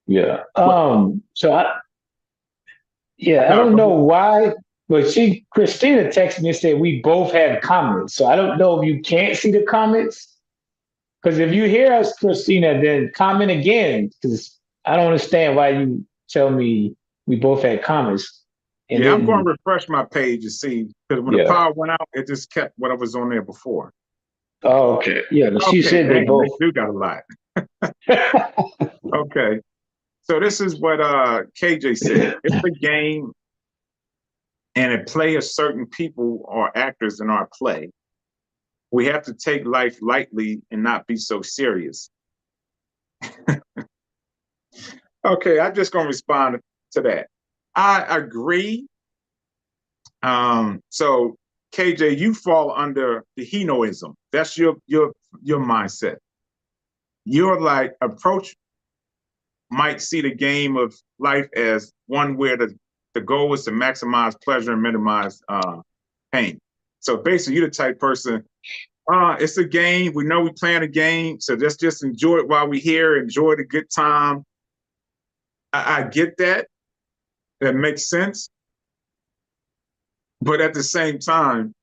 Yeah. But So I no, don't go know ahead. why, but Christina texted me and said we both have comments. So I don't know if you can't see the comments. Because if you hear us, Christina, then comment again. Because I don't understand why you tell me we both had comments and Yeah, I'm going then to refresh my page and see because when the yeah. power went out, it just kept what was on there before. Oh, okay. Yeah, but she Okay, said they damn, they both. do got a lot. Okay, so this is what KJ said. It's a game and a play of certain people or actors in our play, we have to take life lightly and not be so serious. Okay, I'm just going to respond to that. I agree. So KJ, you fall under the Hinoism. That's your mindset. Your like approach might see the game of life as one where the goal is to maximize pleasure and minimize pain. So basically, you're the type person. It's a game. We know we playing a game, so let's just enjoy it while we're here. Enjoy the good time. I get that. That makes sense. But at the same time,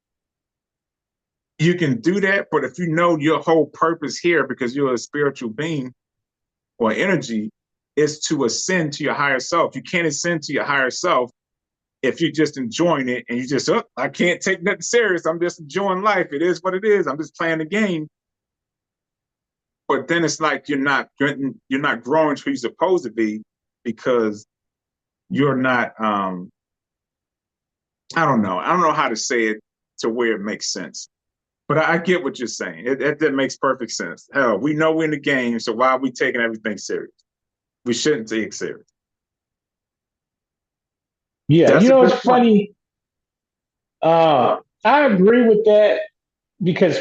you can do that. But if you know your whole purpose here, because you're a spiritual being or energy, is to ascend to your higher self. You can't ascend to your higher self if you're just enjoying it and you just, oh, I can't take nothing serious. I'm just enjoying life. It is what it is. I'm just playing the game. But then it's like you're not growing to who you're supposed to be, because you're not, I don't know how to say it to where it makes sense. But I get what you're saying. That makes perfect sense. Hell, we know we're in the game, so why are we taking everything serious? We shouldn't take it serious. Yeah, That's it's funny. I agree with that, because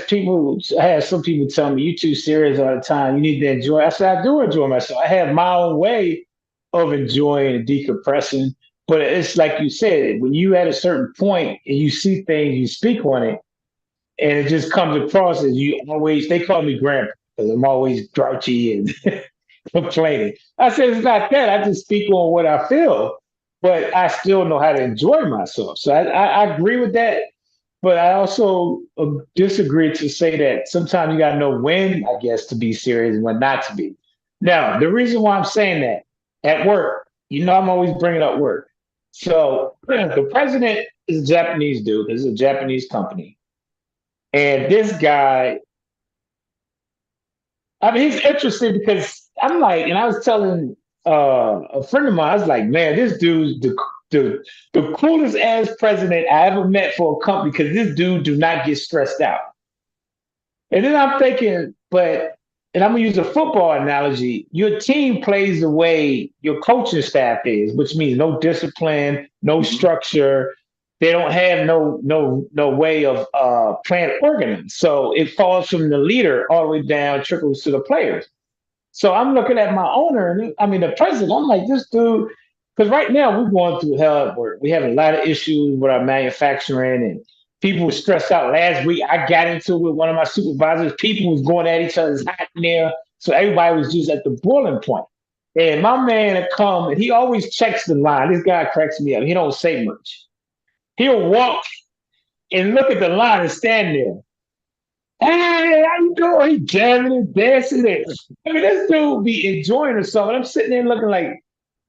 I have some people tell me, you too serious all the time. You need to enjoy. I said, I do enjoy myself. I have my own way of enjoying and decompressing. But it's like you said, when you at a certain point and you see things, you speak on it, and it just comes across as they call me grandpa because I'm always grouchy and complaining. I said, it's not that. I just speak on what I feel, but I still know how to enjoy myself. So I agree with that. But I also disagree to say that sometimes you got to know when, I guess, to be serious and when not to be. Now, the reason why I'm saying that, at work, I'm always bringing up work. So the president is a Japanese dude. This is a Japanese company. And this guy, I mean, he's interesting because I'm like, and I was telling a friend of mine, I was like, man, this dude's the coolest ass president I ever met for a company, because this dude do not get stressed out. And then I'm thinking, and I'm gonna use a football analogy. Your team plays the way your coaching staff is, which means no discipline, no structure. They don't have no way of playing organized. So it falls from the leader all the way down, trickles to the players. So I'm looking at my owner, and I mean the president. I'm like, this dude, because right now we're going through hell at work. We have a lot of issues with our manufacturing, and people were stressed out. Last week, I got into it with one of my supervisors. People was going at each other's hot in there, so everybody was just at the boiling point. And my man had come, and he always checks the line. This guy cracks me up. He don't say much. He'll walk and look at the line and stand there. Hey, how you doing? He jamming and dancing. I mean, this dude be enjoying himself. And I'm sitting there looking like,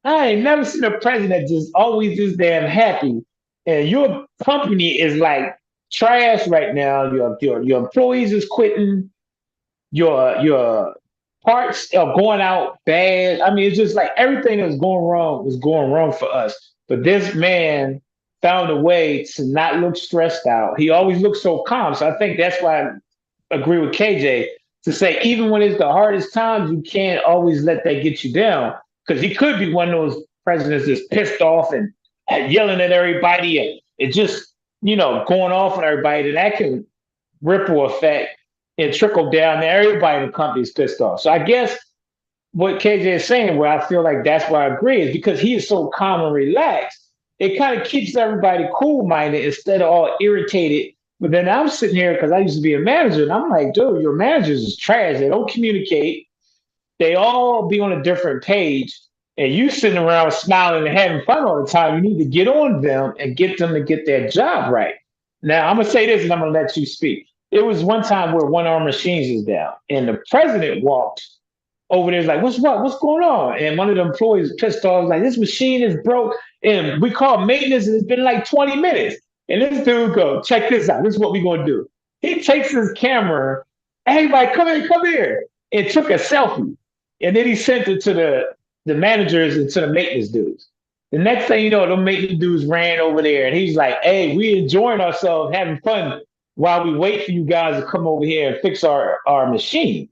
I ain't never seen a president just always this damn happy. And your company is like trash right now. Your employees is quitting. Your parts are going out bad. I mean, it's just like everything that's going wrong was going wrong for us. But this man found a way to not look stressed out. He always looks so calm. So I think that's why I agree with KJ to say, even when it's the hardest times, you can't always let that get you down, because he could be one of those presidents that's pissed off and yelling at everybody and just, going off on everybody. And that can ripple effect and trickle down to everybody in the company is pissed off. So I guess what KJ is saying, where I feel like that's why I agree, is because he is so calm and relaxed. It kind of keeps everybody cool-minded instead of all irritated. But then I'm sitting here, because I used to be a manager, and I'm like, dude, your managers is trash. They don't communicate. They all be on a different page. And you sitting around smiling and having fun all the time. You need to get on them and get them to get their job right. Now, I'm going to say this, and I'm going to let you speak. There was one time where one of our machines was down, and the president walked over there, like, what's going on? And one of the employees pissed off, like, this machine is broke, and we call maintenance, and it's been like 20 minutes. And this dude go, check this out. This is what we're going to do. He takes his camera, everybody, come here, and took a selfie. And then he sent it to the managers and to the maintenance dudes. The next thing you know, them making dudes ran over there, and he's like, "Hey, we enjoying ourselves, having fun while we wait for you guys to come over here and fix our machine."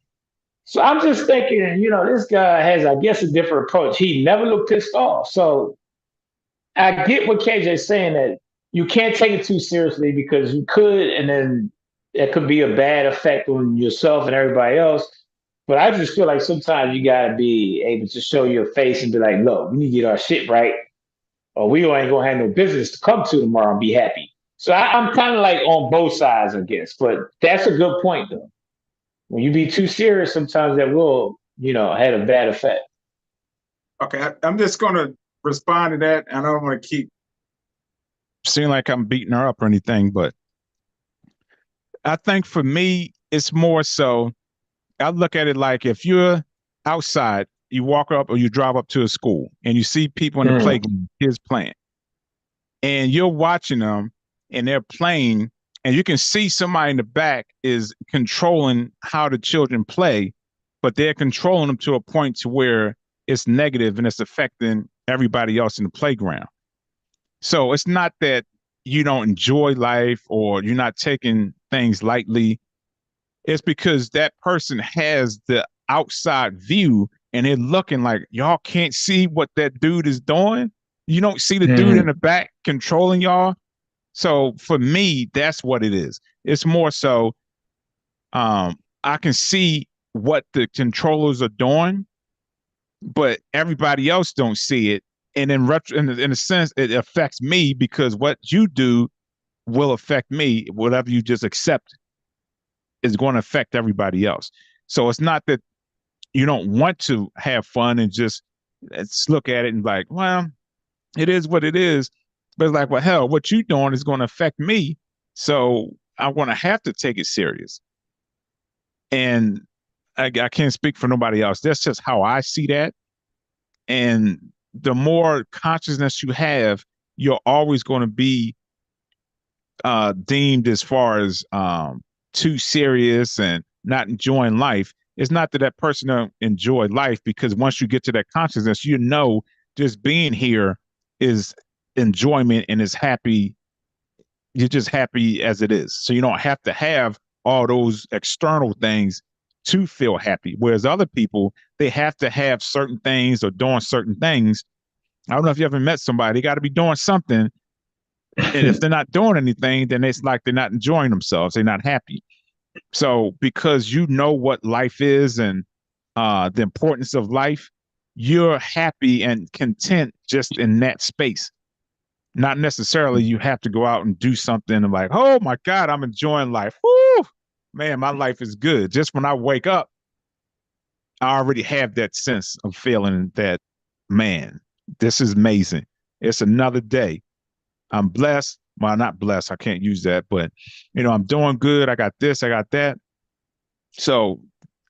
So I'm just thinking, this guy has, I guess, a different approach. He never looked pissed off. So I get what KJ's saying, that you can't take it too seriously because you could, and then it could be a bad effect on yourself and everybody else. But I just feel like sometimes you gotta be able to show your face and be like, "Look, we need to get our shit right, or we ain't gonna have no business to come to tomorrow and be happy." So I'm kind of like on both sides, I guess. But that's a good point, though. When you be too serious, sometimes that will, have a bad effect. Okay, I'm just gonna respond to that, and I don't want to keep. Seem like I'm beating her up or anything, but I think for me, it's more so. I look at it like if you're outside, you walk up or you drive up to a school and you see people in the playground, kids playing, and you're watching them and they're playing, and you can see somebody in the back is controlling how the children play, but they're controlling them to a point to where it's negative and it's affecting everybody else in the playground. So it's not that you don't enjoy life or you're not taking things lightly. It's because that person has the outside view and they're looking like, y'all can't see what that dude is doing. You don't see the dude in the back controlling y'all. So for me, that's what it is. It's more so I can see what the controllers are doing, but everybody else don't see it. And in a sense, it affects me because what you do will affect me. Whatever you just accept is going to affect everybody else. So it's not that you don't want to have fun and just let's look at it and like, well, it is what it is. But it's like, well, hell, what you doing is going to affect me. So I'm going to have to take it serious. And I can't speak for nobody else. That's just how I see that. And the more consciousness you have, you're always going to be deemed as far as too serious and not enjoying life. It's not that person don't enjoy life, because once you get to that consciousness, just being here is enjoyment and is happy. You're just happy as it is. So you don't have to have all those external things to feel happy. Whereas other people, they have to have certain things or doing certain things. I don't know if you ever met somebody, they got to be doing something. And if they're not doing anything, then it's like they're not enjoying themselves. They're not happy. So because you know what life is and the importance of life, you're happy and content just in that space. Not necessarily you have to go out and do something and like, oh my God, I'm enjoying life. Woo! Man, my life is good. Just when I wake up, I already have that sense of feeling that, man, this is amazing. It's another day. I'm blessed. Well, not blessed. I can't use that, but I'm doing good. I got this, I got that. So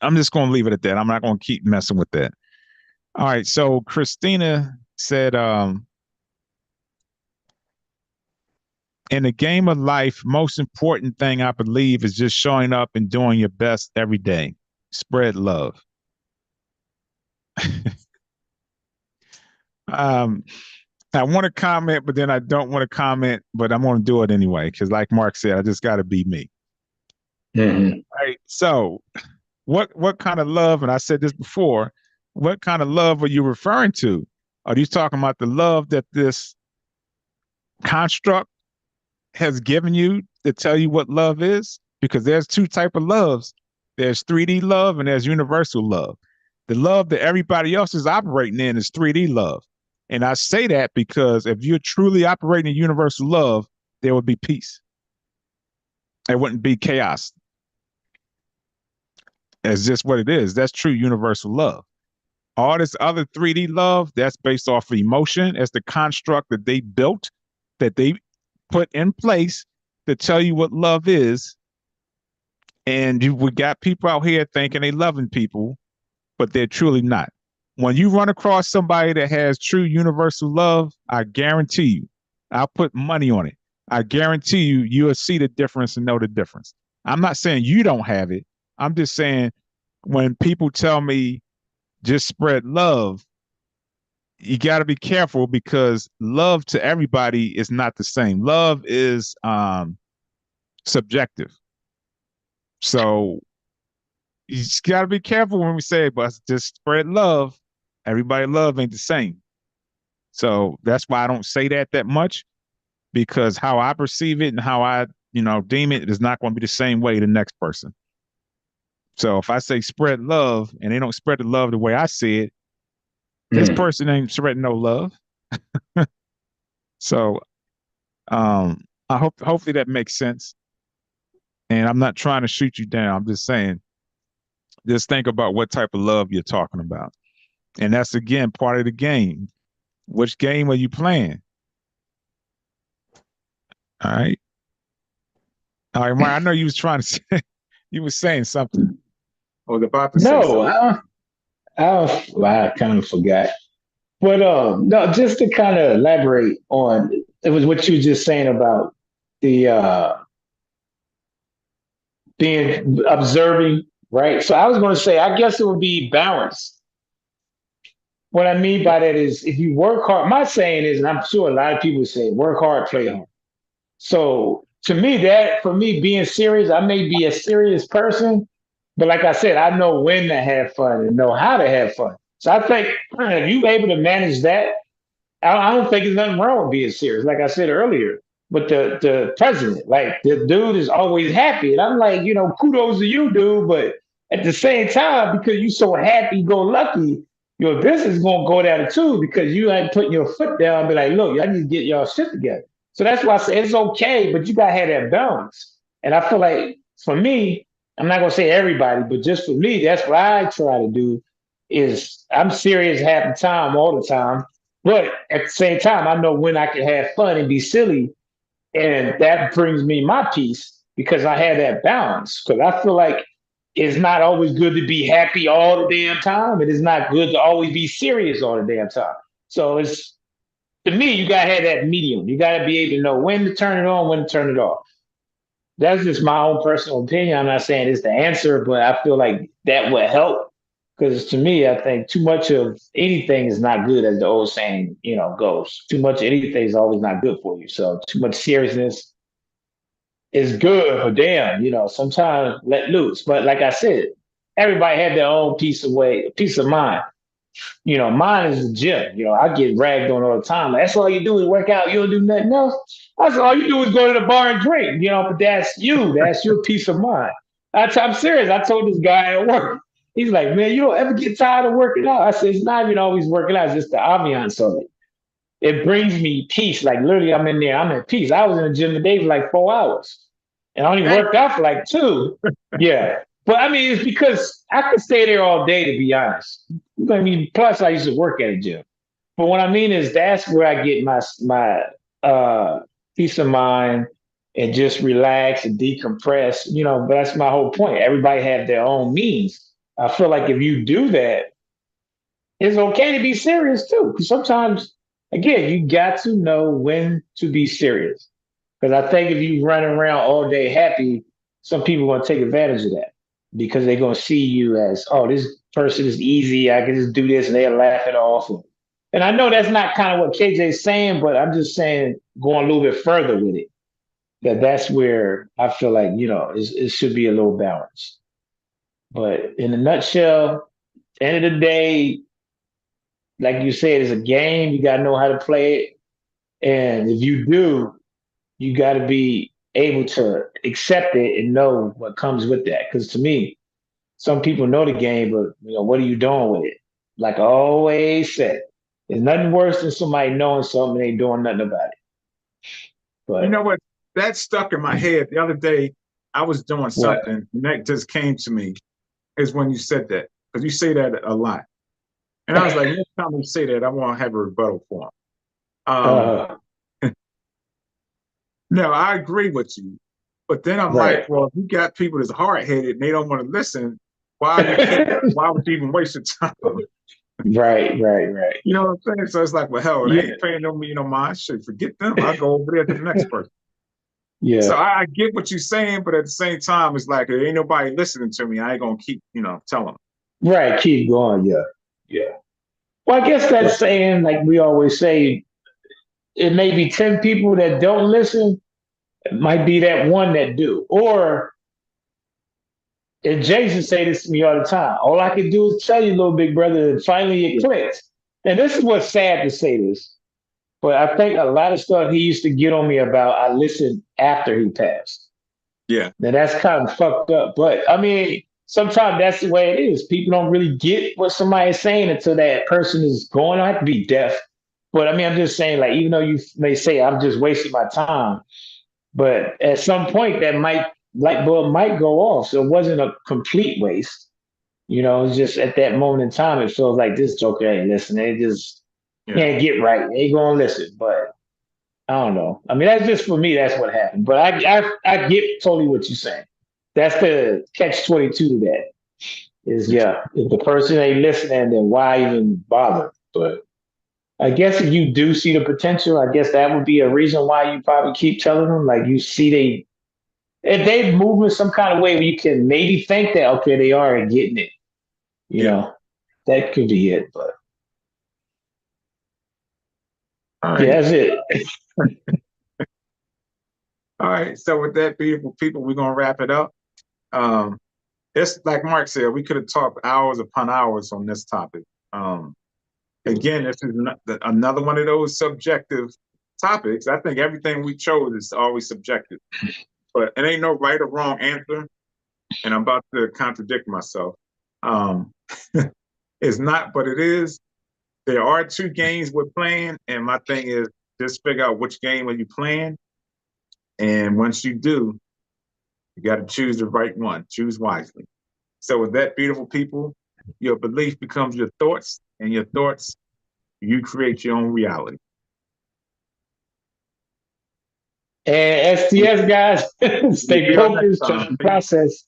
I'm just going to leave it at that. I'm not going to keep messing with that. All right. So Christina said, in the game of life, most important thing I believe is just showing up and doing your best every day. Spread love. I want to comment, but then I don't want to comment, but I'm going to do it anyway. Cause like Mark said, I just got to be me. Mm-hmm. Right. So what kind of love, and I said this before, what kind of love are you referring to? Are you talking about the love that this construct has given you to tell you what love is? Because there's two types of loves. There's 3D love and there's universal love. The love that everybody else is operating in is 3D love. And I say that because if you're truly operating in universal love, there would be peace. There wouldn't be chaos. It's just what it is. That's true universal love. All this other 3D love, that's based off of emotion. It's the construct that they built, that they put in place to tell you what love is. And we got people out here thinking they loving people, but they're truly not. When you run across somebody that has true universal love, I guarantee you, I'll put money on it. I guarantee you, you'll see the difference and know the difference. I'm not saying you don't have it. I'm just saying when people tell me just spread love, you got to be careful because love to everybody is not the same. Love is subjective. So you just got to be careful when we say, but just spread love. Everybody love ain't the same. So that's why I don't say that much, because how I perceive it and how I, deem it is not going to be the same way the next person. So if I say spread love and they don't spread the love the way I see it, this person ain't spreading no love. So I hopefully that makes sense. And I'm not trying to shoot you down. I'm just saying, just think about what type of love you're talking about. And that's, again, part of the game. Which game are you playing? All right. All right, Mark, I know you was trying to say, you were saying something. I was about to say No, something. I kind of forgot. But no, just to kind of elaborate on, it was what you were just saying about the being observing, right? So I was going to say, I guess it would be balance. What I mean by that is, if you work hard, my saying is, and I'm sure a lot of people say, work hard, play hard. So to me, that for me being serious, I may be a serious person, but like I said, I know when to have fun and know how to have fun. So I think if you able to manage that, I don't think there's nothing wrong with being serious. Like I said earlier, but the president, like the dude is always happy. And I'm like, kudos to you, dude. But at the same time, because you so happy go lucky, your business is gonna go down too because you ain't putting your foot down and be like, look, y'all need to get y'all shit together. So that's why I say it's okay, but you gotta have that balance. And I feel like for me, I'm not gonna say everybody, but just for me, that's what I try to do is I'm serious half the time, all the time. But at the same time, I know when I can have fun and be silly. And that brings me my peace because I have that balance. Because I feel like it's not always good to be happy all the damn time. It is not good to always be serious all the damn time. So it's to me, you gotta have that medium. You gotta be able to know when to turn it on, when to turn it off. That's just my own personal opinion. I'm not saying it's the answer, but I feel like that would help. Because to me, I think too much of anything is not good, as the old saying, goes. Too much of anything is always not good for you. So too much seriousness is good, but damn, sometimes let loose. But like I said, everybody had their own peace of mind. Mine is the gym. I get ragged on all the time. Like, that's all you do is work out. You don't do nothing else. That's all you do is go to the bar and drink. But that's you. That's your peace of mind. I'm serious. I told this guy at work. He's like, man, you don't ever get tired of working out. I said, it's not even always working out. It's just the ambiance of it. It brings me peace. Like literally, I'm in there. I'm at peace. I was in the gym today for like 4 hours, and I only worked out for like 2. Yeah. But I mean, it's because I could stay there all day, to be honest. I mean, plus I used to work at a gym. But what I mean is that's where I get my peace of mind and just relax and decompress. But that's my whole point. Everybody have their own means. I feel like if you do that, it's okay to be serious too. Because sometimes, again, you got to know when to be serious. Because I think if you run around all day happy, some people are going to take advantage of that because they're going to see you as, oh, this person is easy. I can just do this and they'll laugh it off. And I know that's not kind of what KJ's saying, but I'm just saying going a little bit further with it. That's where I feel like, it should be a little balanced. But in a nutshell, end of the day, like you said, it's a game. You got to know how to play it. And if you do, you got to be able to accept it and know what comes with that. Because to me, some people know the game, but what are you doing with it? Like I always said, there's nothing worse than somebody knowing something and ain't doing nothing about it. But You know what? That stuck in my head the other day. I was doing something and that just came to me is when you said that, because you say that a lot. And I was like, next time you say that, I want to have a rebuttal for him. No, I agree with you. But then I'm like, well, if you got people that's hard-headed and they don't want to listen, why would you even waste your time? Right. You know what I'm saying? So it's like, well, hell, they ain't paying me no mind. Shit, forget them. I'll go over there to the next person. Yeah. So I get what you're saying, but at the same time, it's like, there ain't nobody listening to me. I ain't going to keep, telling them. Right. Keep going. Yeah. Well, I guess that's saying, like we always say, it may be 10 people that don't listen. It might be that one that do. Or, and Jason say this to me all the time. All I can do is tell you, little big brother, and finally it clicks. And this is what's sad to say this, but I think a lot of stuff he used to get on me about, I listened after he passed. Yeah. Now that's kind of fucked up. But I mean, sometimes that's the way it is. People don't really get what somebody's saying until that person is going. I have to be deaf. But I mean, I'm just saying, like, even though you may say I'm just wasting my time, but at some point that light bulb might go off. So it wasn't a complete waste. You know, it's just at that moment in time, it feels like this joker ain't listening. They just can't get right. They ain't gonna listen. But I don't know. I mean, that's just for me. That's what happened. But I get totally what you're saying. That's the catch-22 to that. Is if the person ain't listening, then why even bother? But I guess if you do see the potential, I guess that would be a reason why you probably keep telling them. Like you see if they move in some kind of way where you can maybe think that okay, they are getting it. You know, that could be it. But that's it. All right. So with that, beautiful people, we're gonna wrap it up. It's like Mark said, we could have talked hours upon hours on this topic. Again, this is another one of those subjective topics. I think everything we chose is always subjective, but it ain't no right or wrong answer. And I'm about to contradict myself. It's not, but it is. There are two games we're playing, and my thing is just figure out which game are you playing. And once you do, you got to choose the right one. Choose wisely. So with that, beautiful people, your belief becomes your thoughts, and your thoughts, you create your own reality. And STS guys, stay focused, trust the process.